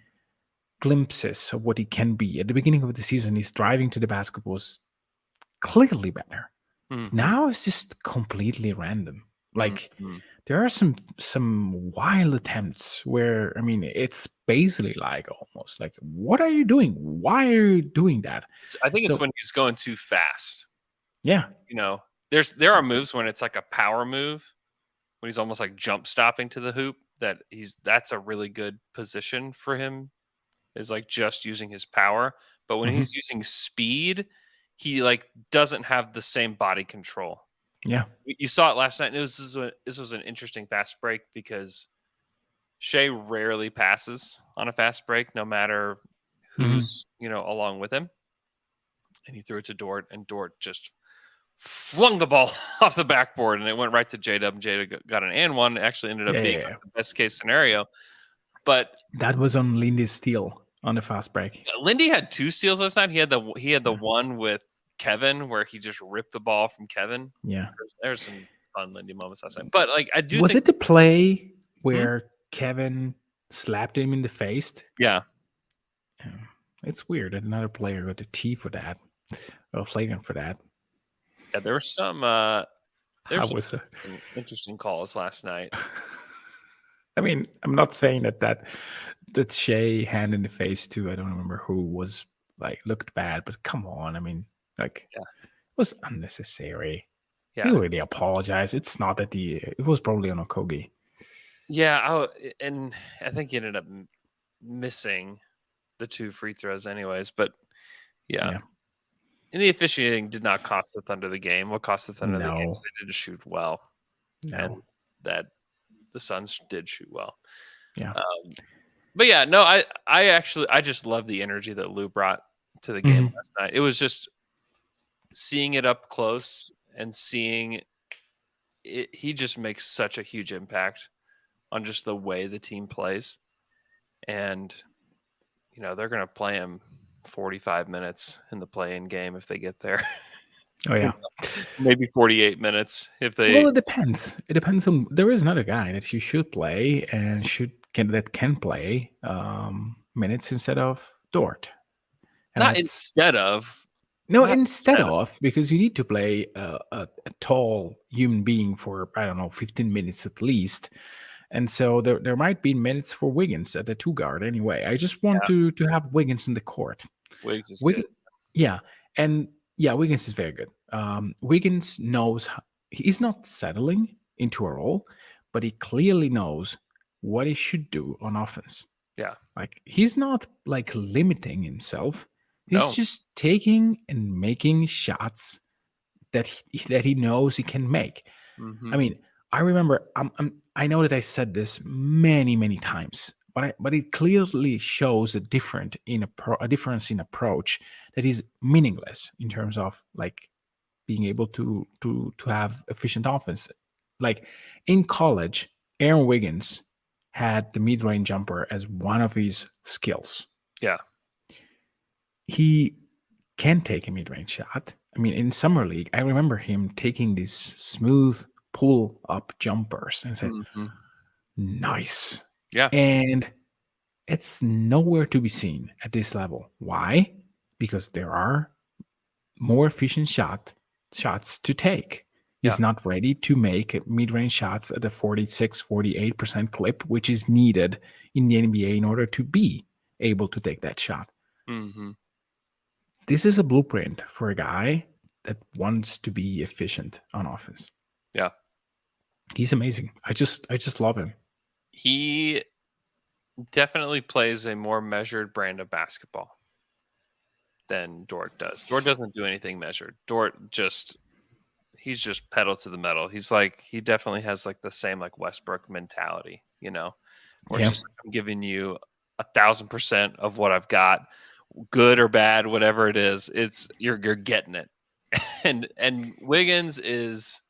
S2: glimpses of what he can be. At the beginning of the season, his driving to the basket was clearly better.
S1: Mm-hmm.
S2: Now it's just completely random. Like
S1: Mm-hmm.
S2: there are some wild attempts where it's basically like almost like, what are you doing? Why are you doing that?
S1: I think it's
S2: So
S1: when he's going too fast.
S2: yeah,
S1: There are moves when it's like a power move, when he's almost like jump stopping to the hoop. That's a really good position for him, is like just using his power. But when
S2: mhm,
S1: he's using speed, he like doesn't have the same body control.
S2: yeah,
S1: You saw it last night. And this was an interesting fast break because Shea rarely passes on a fast break, no matter
S2: mhm.
S1: who's along with him. And he threw it to Dort, and Dort just flung the ball off the backboard, and it went right to J-Dub, and J-Dub got an and one. It actually ended up
S2: Yeah,
S1: being
S2: yeah,
S1: like
S2: yeah.
S1: the best case scenario. But
S2: That was on Lindy's steal on the fast break.
S1: Lindy had 2 steals last night. He had the
S2: Yeah,
S1: one with Kevin where he just ripped the ball from Kevin.
S2: yeah.
S1: There's some fun Lindy moments last night. But like I do
S2: Was
S1: think
S2: it the play
S1: Hmm?
S2: where Kevin slapped him in the face?
S1: Yeah.
S2: Yeah. It's weird that another player got a T for that, or a flagrant for that.
S1: Yeah, there were some
S2: How was it?
S1: interesting calls last night.
S2: I'm not saying that Shea hand in the face to, I don't remember who, was like looked bad, but come on, like
S1: Yeah.
S2: it was unnecessary. He
S1: Yeah.
S2: already apologized. It's not that it was probably on Okogie.
S1: Yeah, and I think he ended up missing the 2 free throws anyways, but yeah.
S2: Yeah.
S1: And the officiating did not cost the Thunder the game. What cost the Thunder the game is
S2: No,
S1: they didn't shoot well, and
S2: no.
S1: that the Suns did shoot well.
S2: Yeah.
S1: But yeah, no, I just love the energy that Lou brought to the game
S2: Mhm.
S1: last night. It was just seeing it up close and seeing it. He just makes such a huge impact on just the way the team plays, and they're going to play him 45 minutes in the play-in game if they get there.
S2: Oh yeah.
S1: Maybe 48 minutes if
S2: Well,
S1: they.
S2: it depends. It depends on. There is another guy that you should play and that can play minutes instead of Dort, and
S1: Not
S2: that's
S1: instead of.
S2: no,
S1: Not
S2: instead
S1: instead of.
S2: of, because you need to play a tall human being for, I don't know, 15 minutes at least. And so there might be minutes for Wiggins at the 2 guard anyway. I just want
S1: Yeah,
S2: to have Wiggins in the court.
S1: Wiggs is good.
S2: Wiggins, yeah, and yeah, Wiggins is very good. Wiggins knows he's not settling into a role, but he clearly knows what he should do on offense.
S1: Yeah.
S2: Like he's not like limiting himself. He's
S1: No.
S2: just taking and making shots that he knows he can make. I
S1: Mhm.
S2: mean, I remember I know that I said this many times, but it clearly shows a difference in approach that is meaningless in terms of like being able to have efficient offense. Like in college, Aaron Wiggins had the mid-range jumper as one of his skills.
S1: Yeah.
S2: He can take a mid-range shot. In summer league, I remember him taking these smooth pull-up jumpers and said,
S1: Mhm.
S2: "Nice."
S1: Yeah.
S2: And it's nowhere to be seen at this level. Why? Because there are more efficient shots to take.
S1: Yeah.
S2: He's not ready to make mid-range shots at the 46-48% clip, which is needed in the NBA in order to be able to take that shot.
S1: Mhm.
S2: This is a blueprint for a guy that wants to be efficient on offense.
S1: Yeah.
S2: He's amazing. I just love him.
S1: He definitely plays a more measured brand of basketball than Dort does. Dort doesn't do anything measured. He's just pedal to the metal. He definitely has like the same like Westbrook mentality, where it's
S2: Yeah.
S1: just like, I'm giving you 1,000% of what I've got, good or bad, whatever it is. It's you're getting it. And Wiggins is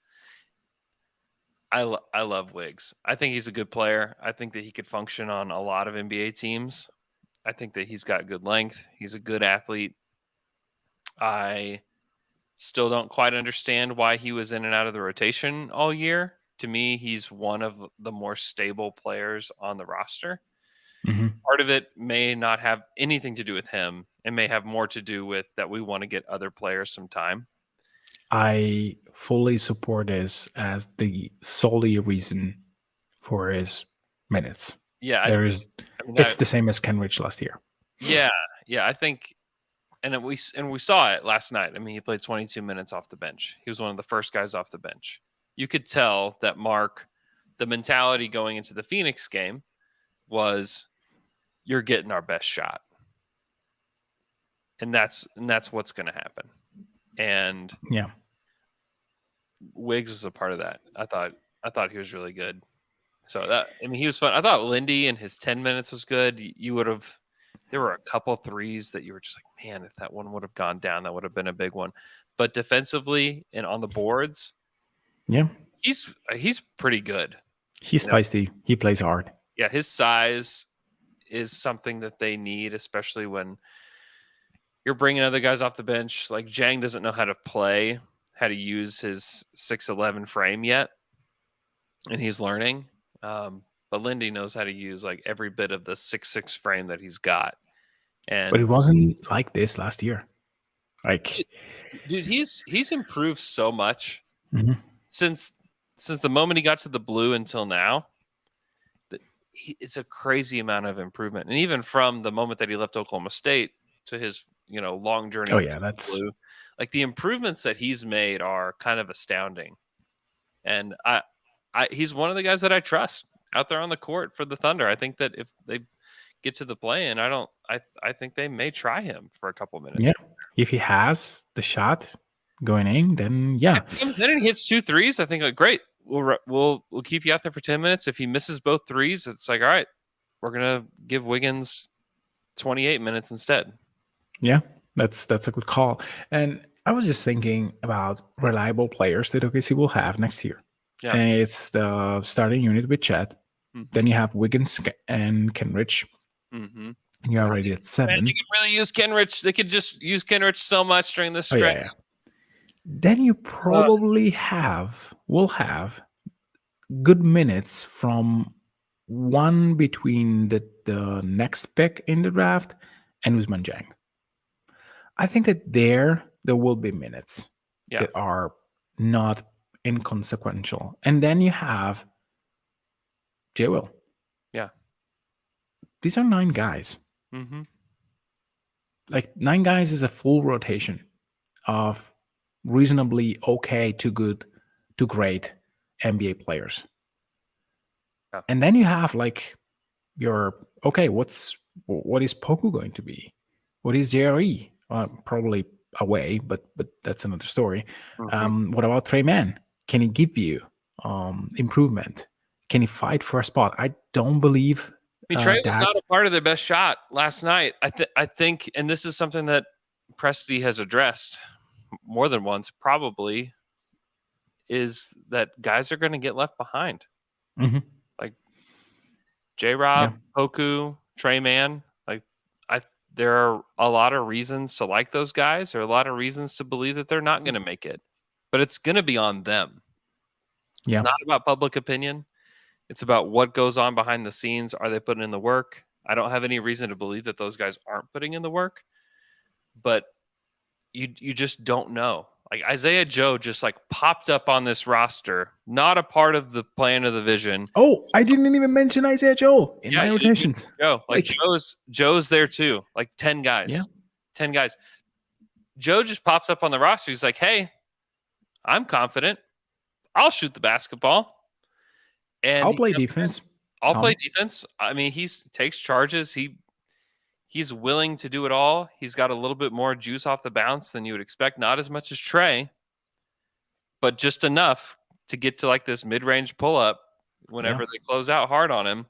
S1: I love Wiggs. I think he's a good player. I think that he could function on a lot of NBA teams. I think that he's got good length. He's a good athlete. I still don't quite understand why he was in and out of the rotation all year. To me, he's one of the more stable players on the roster.
S2: Mhm.
S1: Part of it may not have anything to do with him. It may have more to do with that we want to get other players some time.
S2: I fully support this as the solely reason for his minutes.
S1: Yeah,
S2: There is,
S1: I mean,
S2: it's the same as Kenrich last year.
S1: yeah, I think, and we saw it last night. I mean, he played 22 minutes off the bench. He was one of the first guys off the bench. You could tell that Mark, the mentality going into the Phoenix game was, you're getting our best shot, and that's what's going to happen. And
S2: Yeah.
S1: Wiggs was a part of that. I thought he was really good. So that, I mean, he was fun. I thought Lindy in his 10 minutes was good. You would have, there were a couple threes that you were just like, man, if that one would have gone down, that would have been a big one. But defensively and on the boards,
S2: Yeah.
S1: he's pretty good.
S2: He's feisty. He plays hard.
S1: Yeah, his size is something that they need, especially when you're bringing other guys off the bench. Like Jang doesn't know how to use his 6'11" frame yet, and he's learning. But Lindy knows how to use like every bit of the 6'6" frame that he's got. And
S2: But it wasn't like this last year. Like,
S1: dude, he's improved so much
S2: Mhm.
S1: since the moment he got to the blue until now. That it's a crazy amount of improvement, and even from the moment that he left Oklahoma State to his long journey.
S2: Oh yeah, that's
S1: blue, like the improvements that he's made are kind of astounding. And he's one of the guys that I trust out there on the court for the Thunder. I think that if they get to the play-in, I think they may try him for a couple minutes.
S2: Yeah, if he has the shot going in, then yeah.
S1: If he comes in and he hits 2 threes, I think like great. We'll keep you out there for 10 minutes. If he misses both threes, it's like, all right, we're gonna give Wiggins 28 minutes instead.
S2: Yeah, that's a good call. And I was just thinking about reliable players that OKC will have next year.
S1: Yeah.
S2: And it's the starting unit with Chet.
S1: Mhm.
S2: Then you have Wiggins and Kenrich.
S1: Mm-hmm.
S2: And you're already at 7.
S1: Man, they could really use Kenrich. They could just use Kenrich so much during this
S2: Oh,
S1: stretch.
S2: yeah. Then you probably will have good minutes from one between the next pick in the draft and Usman Jang. I think that there will be minutes that are not inconsequential. And then you have J. Will.
S1: Yeah.
S2: These are 9 guys.
S1: Mm-hmm.
S2: Like 9 guys is a full rotation of reasonably okay to good to great NBA players.
S1: Yeah.
S2: And then you have like your what is Poku going to be? What is JRE? Probably away, but that's another story.
S1: Mm-hmm.
S2: What about Trey Mann? Can he give you improvement? Can he fight for a spot? I don't believe.
S1: I mean, Trey was not a part of their best shot last night. I think, and this is something that Presti has addressed more than once, probably, is that guys are going to get left behind.
S2: Mm-hmm.
S1: Like J-Rob, Poku, Trey Mann. Like there are a lot of reasons to like those guys. There are a lot of reasons to believe that they're not going to make it, but it's going to be on them.
S2: Yeah.
S1: It's not about public opinion. It's about what goes on behind the scenes. Are they putting in the work? I don't have any reason to believe that those guys aren't putting in the work, but you just don't know. Like Isaiah Joe just like popped up on this roster, not a part of the plan of the vision.
S2: Oh, I didn't even mention Isaiah Joe in my rotations.
S1: Joe, like Joe's there too. Like 10 guys.
S2: Yeah.
S1: 10 guys. Joe just pops up on the roster. He's like, hey, I'm confident. I'll shoot the basketball. And
S2: I'll play defense.
S1: I'll play defense. I mean, takes charges. He's willing to do it all. He's got a little bit more juice off the bounce than you would expect. Not as much as Trey, but just enough to get to like this mid-range pull-up whenever they close out hard on him.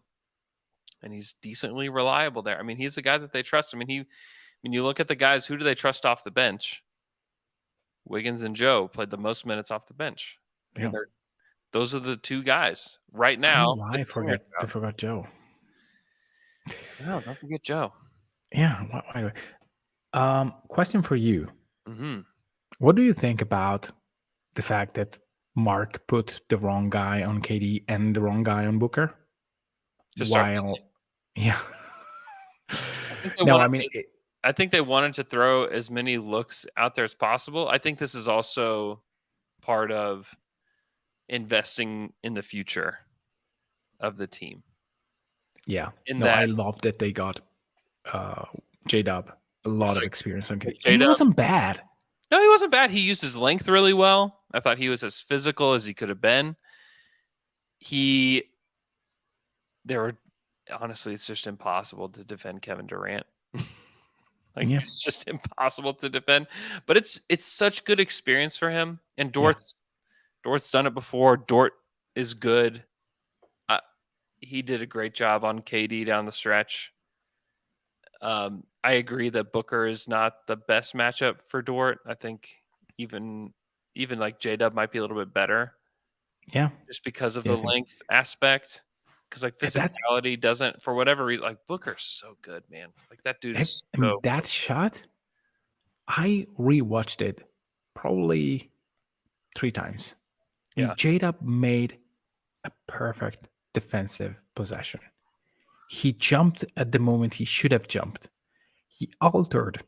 S1: And he's decently reliable there. I mean, he's a guy that they trust. I mean, when you look at the guys, who do they trust off the bench? Wiggins and Joe played the most minutes off the bench.
S2: Yeah.
S1: those are the two guys right
S2: I don't know
S1: now.
S2: why
S1: With
S2: I forgot Joe.
S1: no, don't forget Joe.
S2: Yeah. Why do question for you.
S1: Hmm.
S2: What do you think about the fact that Mark put the wrong guy on KD and the wrong guy on Booker?
S1: To start,
S2: While, yeah.
S1: I think they
S2: No,
S1: wanted.
S2: I mean,
S1: I think they wanted to throw as many looks out there as possible. I think this is also part of investing in the future of the team.
S2: yeah.
S1: In
S2: No, I
S1: that,
S2: love that they got uh, J Dub a lot
S1: because
S2: of experience on KD, and
S1: J
S2: he
S1: Dub,
S2: wasn't bad.
S1: no, he wasn't bad. He used his length really well. I thought he was as physical as he could have been. He, there were honestly, it's just impossible to defend Kevin Durant. Like
S2: Yeah,
S1: it's just impossible to defend. But it's such good experience for him. And
S2: yeah,
S1: Dort's done it before. Dort is good. Uh, he did a great job on KD down the stretch. I agree that Booker is not the best matchup for Dort. I think even like J Dub might be a little bit better
S2: yeah.
S1: just because of
S2: Yeah, I
S1: the
S2: think
S1: length aspect. Because like
S2: that.
S1: physicality doesn't, for whatever reason, like Booker's so good, man. Like that dude is
S2: I mean,
S1: so
S2: that shot. I rewatched it probably 3 times. I mean,
S1: yeah.
S2: J-Dub made a perfect defensive possession. He jumped at the moment he should have jumped. He altered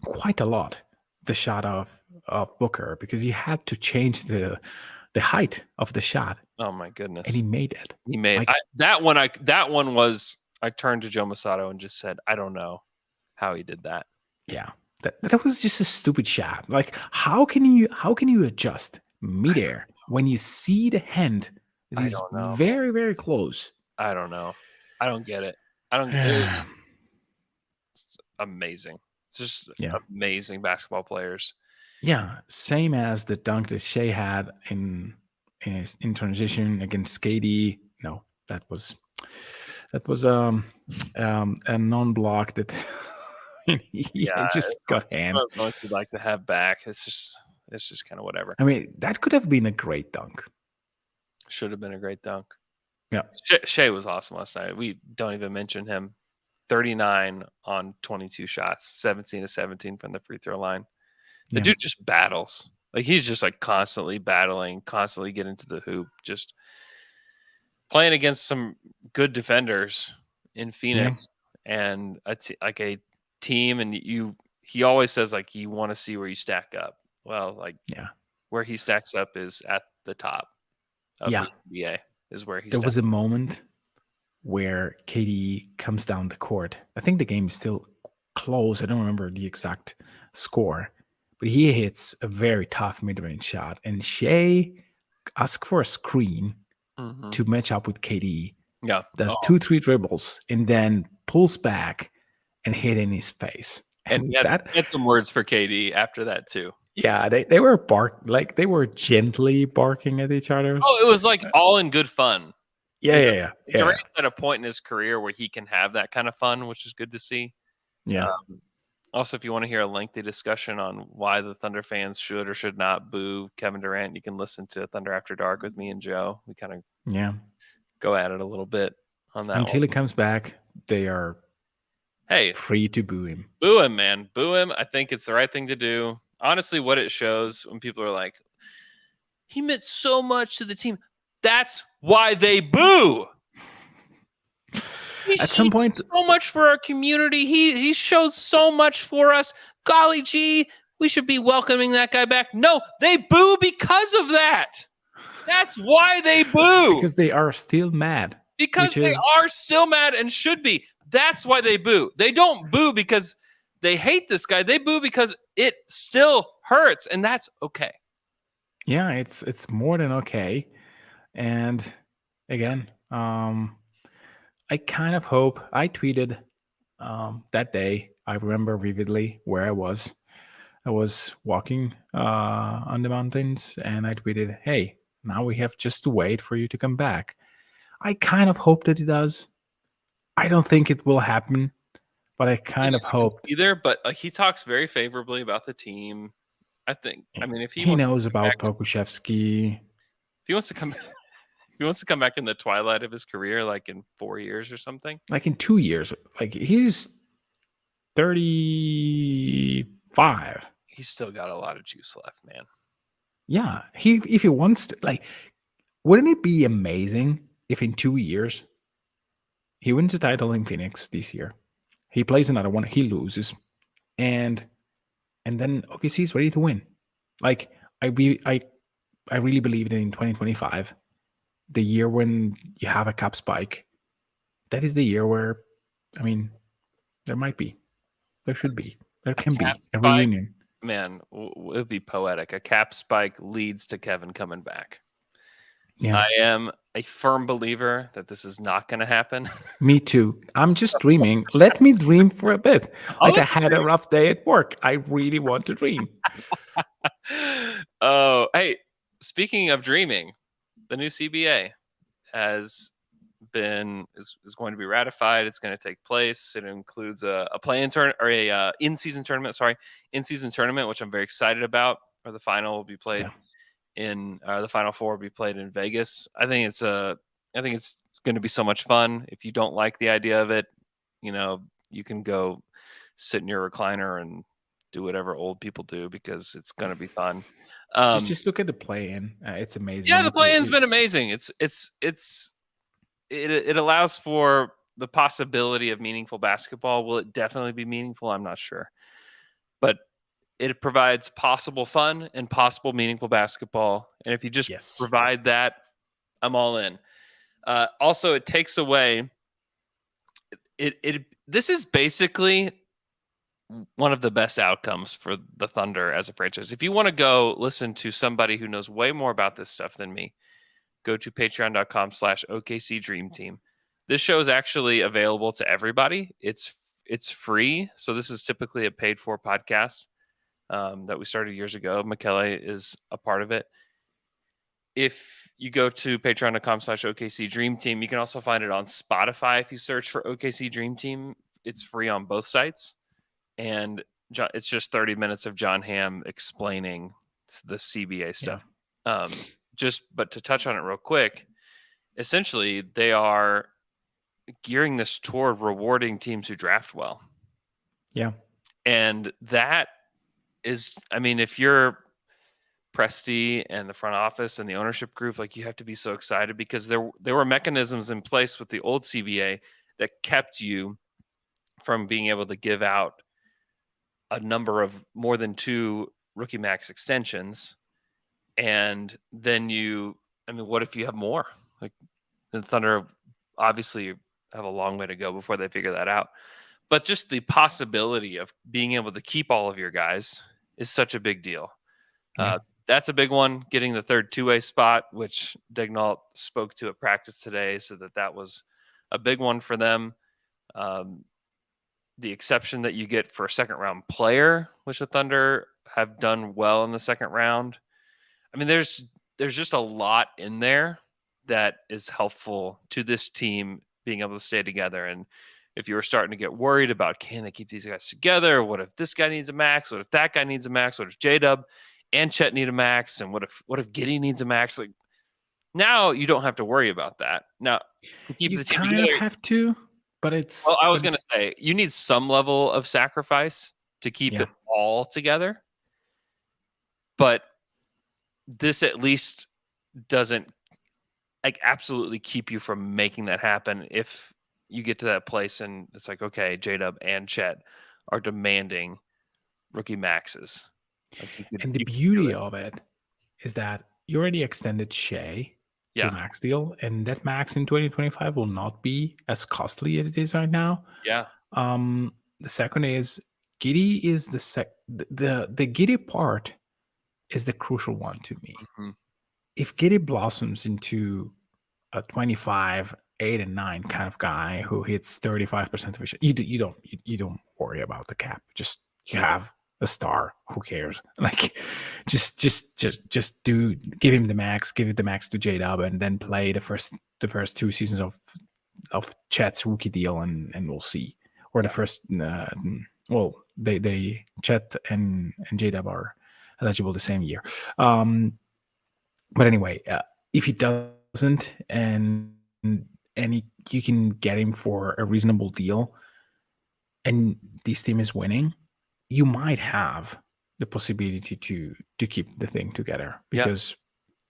S2: quite a lot the shot of Booker because he had to change the height of the shot,
S1: Oh my
S2: and he
S1: goodness.
S2: made it.
S1: He made
S2: Like,
S1: that one was I turned to Joe Masato and just said, I don't know how he did that.
S2: yeah, that was just a stupid shot. Like, how can you adjust midair when you see the hand that
S1: I
S2: is
S1: don't know, man.
S2: very very close?
S1: I don't know. I don't get it. I don't get it.
S2: Yeah,
S1: Was amazing. It's just
S2: yeah,
S1: amazing basketball players.
S2: yeah. Same as the dunk that Shea had in transition against KD. No, that was a non-block that he
S1: Yeah,
S2: just got
S1: it's one
S2: hand.
S1: of those moments you'd like to have back. It's just kind of whatever.
S2: I mean, that could have been a great dunk.
S1: Should have been a great dunk.
S2: Yeah,
S1: Shea was awesome last night. We don't even mention him. 39 on 22 shots, 17 to 17 from the free throw line. The
S2: yeah,
S1: dude just battles. Like he's just like constantly battling, constantly getting to the hoop, just playing against some good defenders in
S2: yeah,
S1: Phoenix and like a team. And he always says like you want to see where you stack up. Well, like
S2: yeah,
S1: where he stacks up is at the top of
S2: yeah.
S1: the NBA is where he
S2: There
S1: stacks.
S2: was a moment where KD comes down the court. I think the game is still close. I don't remember the exact score, but he hits a very tough mid-range shot, and Shea asks for a screen
S1: Mm-hmm.
S2: to match up with KD.
S1: Yeah.
S2: Does
S1: Oh.
S2: 2-3 dribbles and then pulls back and hit in his face.
S1: And
S2: And
S1: he had some words for KD after that too.
S2: yeah, they were they were gently barking at each other.
S1: Oh, it was like all in good fun.
S2: Yeah,
S1: You know,
S2: yeah, yeah, yeah,
S1: Durant's at a point in his career where he can have that kind of fun, which is good to see.
S2: yeah.
S1: Also, if you want to hear a lengthy discussion on why the Thunder fans should or should not boo Kevin Durant, you can listen to Thunder After Dark with me and Joe. We kind of
S2: Yeah.
S1: go at it a little bit on that
S2: Until
S1: one.
S2: he comes back, they are
S1: Hey,
S2: free to boo him.
S1: boo him, man. Boo him. I think it's the right thing to do. Honestly, what it shows when people are like, he meant so much to the team. That's why they boo.
S2: At some point,
S1: so much for our community. He showed so much for us. Golly gee, we should be welcoming that guy back. No, they boo because of that. That's why they boo.
S2: because they are still mad.
S1: Because
S2: which
S1: they
S2: is-
S1: are still mad and should be. That's why they boo. They don't boo because they hate this guy. They boo because it still hurts, and that's okay.
S2: Yeah, it's more than okay. And again, I kind of hope I tweeted that day. I remember vividly where I was. I was walking on the mountains, and I tweeted, "Hey, now we have just to wait for you to come back." I kind of hope that it does. I don't think it will happen, but I kind of hope
S1: Either, but like he talks very favorably about the team. I think. I mean, if he
S2: he
S1: wants to
S2: knows
S1: come back,
S2: about Pokushevsky.
S1: he wants to come, if he wants to come back in the twilight of his career, like in 4 years or something.
S2: Like in 2 years, like he's 35.
S1: He's still got a lot of juice left, man.
S2: Yeah, if he wants to, like, wouldn't it be amazing if in 2 years he wins a title in Phoenix this year, he plays another one, he loses, and then OKC is ready to win. Like I really believe that in 2025, the year when you have a cap spike, that is the year where, I mean, there should be, there
S1: A
S2: can
S1: cap
S2: be a
S1: spike,
S2: reunion.
S1: man, it would be poetic. A cap spike leads to Kevin coming back.
S2: Yeah,
S1: I am a firm believer that this is not going to happen.
S2: me too. I'm just dreaming. Let me dream for a bit.
S1: I'll
S2: Like, I
S1: let you
S2: had a rough day at work. I really want to dream.
S1: Oh, hey, speaking of dreaming, the new CBA is going to be ratified. It's going to take place. It includes a play-in turn or a in-season tournament. Sorry, in-season tournament, which I'm very excited about. Or the final will be played in the Final Four will be played in Vegas. I think it's going to be so much fun. If you don't like the idea of it, you can go sit in your recliner and do whatever old people do because it's going to be fun.
S2: Just look at the play-in. It's amazing.
S1: Yeah, the play-in's been amazing. It allows for the possibility of meaningful basketball. Will it definitely be meaningful? I'm not sure, but it provides possible fun and possible meaningful basketball. And if you just provide that, I'm all in. Also, it takes away. This is basically one of the best outcomes for the Thunder as a franchise. If you want to go listen to somebody who knows way more about this stuff than me, go to patreon.com/OKC Dream Team. This show is actually available to everybody. It's free. So this is typically a paid for podcast that we started years ago. Michele is a part of it. If you go to patreon.com/OKC Dream Team, you can also find it on Spotify. If you search for OKC Dream Team, it's free on both sites. And it's just 30 minutes of John Hamm explaining the CBA stuff. Yeah. But to touch on it real quick, essentially they are gearing this toward rewarding teams who draft well.
S2: Yeah.
S1: And that is, I mean, if you're Presti and the front office and the ownership group, like, you have to be so excited because there were mechanisms in place with the old CBA that kept you from being able to give out a number of more than 2 rookie max extensions. And then what if you have more? Like, the Thunder obviously have a long way to go before they figure that out. But just the possibility of being able to keep all of your guys is such a big deal. Yeah. That's a big one. Getting the third two-way spot, which Daigneault spoke to at practice today, so that was a big one for them. The exception that you get for a second-round player, which the Thunder have done well in the second round. I mean, there's just a lot in there that is helpful to this team being able to stay together. And if you were starting to get worried about, can they keep these guys together? What if this guy needs a max? What if that guy needs a max? What if J-Dub and Chet need a max? And what if Giddey needs a max? Like, now you don't have to worry about that. Now, to keep the team together,
S2: kind of have to, but it's.
S1: Well, I was going to say, you need some level of sacrifice to keep it all together. But this at least doesn't absolutely keep you from making that happen if you get to that place and it's like, okay, J-Dub and Chet are demanding rookie maxes.
S2: And the beauty of it is that you already extended Shea to a max deal, and that max in 2025 will not be as costly as it is right now.
S1: Yeah.
S2: The second is Giddey is the Giddey part is the crucial one to me. Mm-hmm. If Giddey blossoms into a 25, 8 and 9 kind of guy who hits 35% efficient, you don't worry about the cap. Just you have a star. Who cares? Like, just give him the max, give it the max to J-Dub, and then play the first 2 seasons of Chet's rookie deal, and we'll see. Or the first, they Chet and J-Dub are eligible the same year. But anyway, if he doesn't, you can get him for a reasonable deal, and this team is winning, you might have the possibility to keep the thing together.
S1: Yeah.
S2: Because,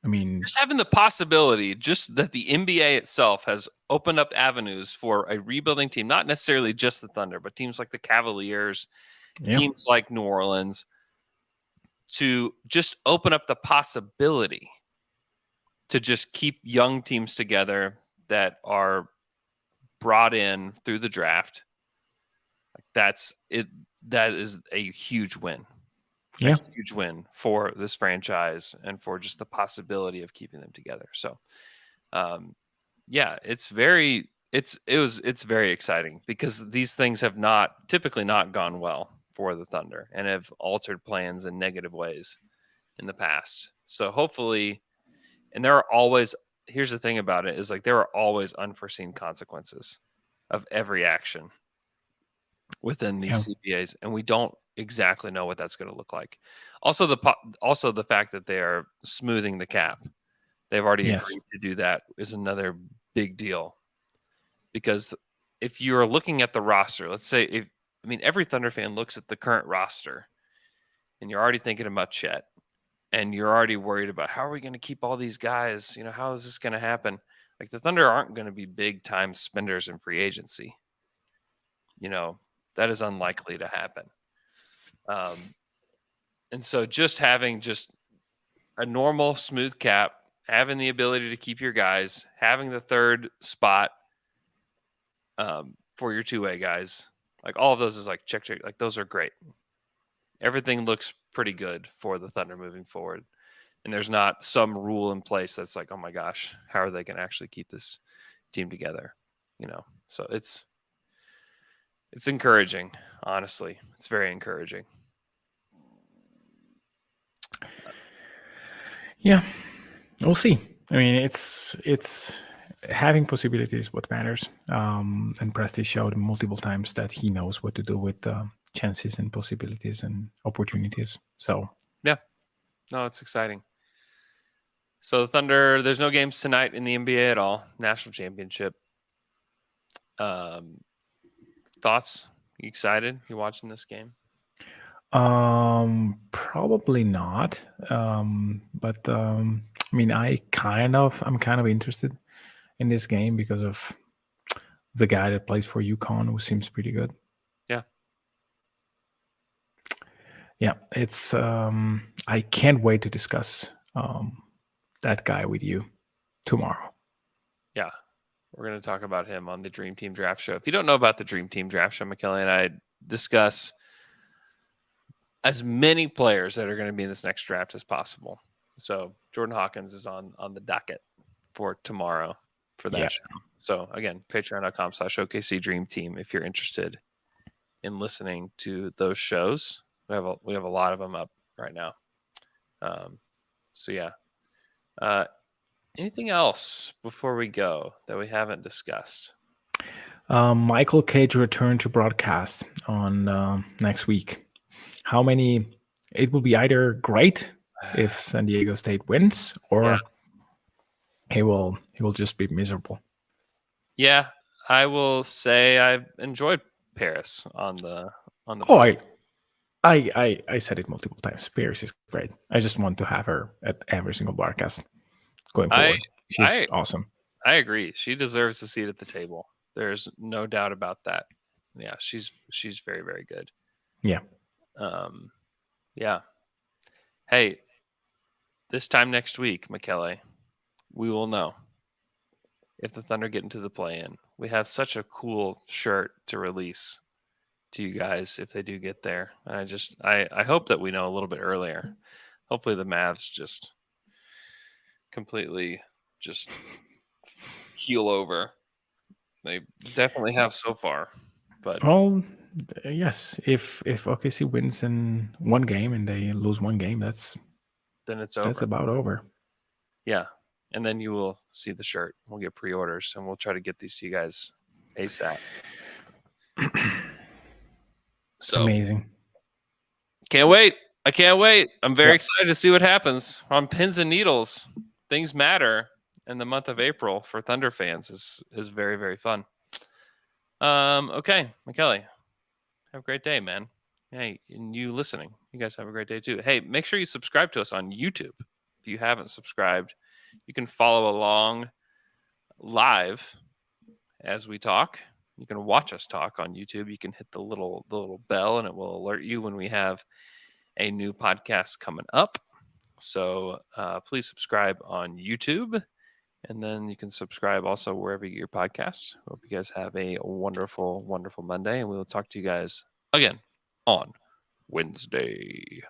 S2: I mean,
S1: Just having the possibility, just that the NBA itself has opened up avenues for a rebuilding team, not necessarily just the Thunder, but teams like the Cavaliers,
S2: yeah,
S1: teams like New Orleans, to just open up the possibility to just keep young teams together that are brought in through the draft. Like that's it. That is a huge win. A
S2: yeah,
S1: huge win for this franchise and for just the possibility of keeping them together. So, yeah, it's very exciting because these things have typically not gone well for the Thunder and have altered plans in negative ways in the past. So hopefully, and there are always, here's the thing about it, is like there are always unforeseen consequences of every action within these
S2: yeah,
S1: CBAs, and we don't exactly know what that's going to look like. Also, the fact that they are smoothing the cap, they've already
S2: yes,
S1: agreed to do that, is another big deal. Because if you're looking at the roster, let's say every Thunder fan looks at the current roster, and you're already thinking about Chet, and you're already worried about how are we going to keep all these guys? How is this going to happen? Like the Thunder aren't going to be big time spenders in free agency. That is unlikely to happen. And so just having just a normal smooth cap, having the ability to keep your guys, having the third spot for your two-way guys, like all of those is like check, like those are great. Everything looks pretty good for the Thunder moving forward. And there's not some rule in place that's like, oh my gosh, how are they going to actually keep this team together? So it's encouraging, honestly. It's very encouraging.
S2: yeah. We'll see. I mean, it's having possibilities what matters. And Presti showed multiple times that he knows what to do with chances and possibilities and opportunities. So
S1: Yeah, no, it's exciting. So the Thunder, there's no games tonight in the NBA at all. National championship. Thoughts? You excited? You watching this game?
S2: probably not. But I mean, I'm kind of interested in this game because of the guy that plays for UConn, who seems pretty good.
S1: Yeah.
S2: Yeah, it's I can't wait to discuss that guy with you tomorrow.
S1: Yeah. We're going to talk about him on the Dream Team Draft Show. If you don't know about the Dream Team Draft Show, Michele and I discuss as many players that are going to be in this next draft as possible. So Jordan Hawkins is on the docket for tomorrow for that show. So again, patreon.com/OKC Dream Team if you're interested in listening to those shows. We have a lot of them up right now. So yeah. Anything else before we go that we haven't discussed?
S2: Michael Cage returned to broadcast on next week. How many? It will be either great if San Diego State wins, or he will just be miserable.
S1: Yeah, I will say I've enjoyed Paris on the.
S2: Oh, I said it multiple times. Paris is great. I just want to have her at every single broadcast going forward. She's awesome.
S1: I agree. She deserves a seat at the table. There's no doubt about that. Yeah, she's very, very good.
S2: Yeah.
S1: Yeah. Hey, this time next week, Michele, we will know if the Thunder get into the play-in. We have such a cool shirt to release to you guys if they do get there. And I hope that we know a little bit earlier. Hopefully the Mavs just completely just keel over. They definitely have so far. But
S2: well, yes, if OKC wins in one game and they lose one game, then it's over. That's about over.
S1: Yeah. And then you will see the shirt. We'll get pre-orders and we'll try to get these to you guys ASAP. So
S2: amazing.
S1: Can't wait. I can't wait. I'm very excited to see what happens on pins and needles. Things matter. And the month of April for Thunder fans is very, very fun. Okay, Michele, have a great day, man. Hey, and you listening, you guys have a great day too. Hey, make sure you subscribe to us on YouTube. If you haven't subscribed, you can follow along live as we talk. You can watch us talk on YouTube. You can hit the little bell, and it will alert you when we have a new podcast coming up. So please subscribe on YouTube, and then you can subscribe also wherever you get your podcasts. Hope you guys have a wonderful, wonderful Monday, and we will talk to you guys again on Wednesday.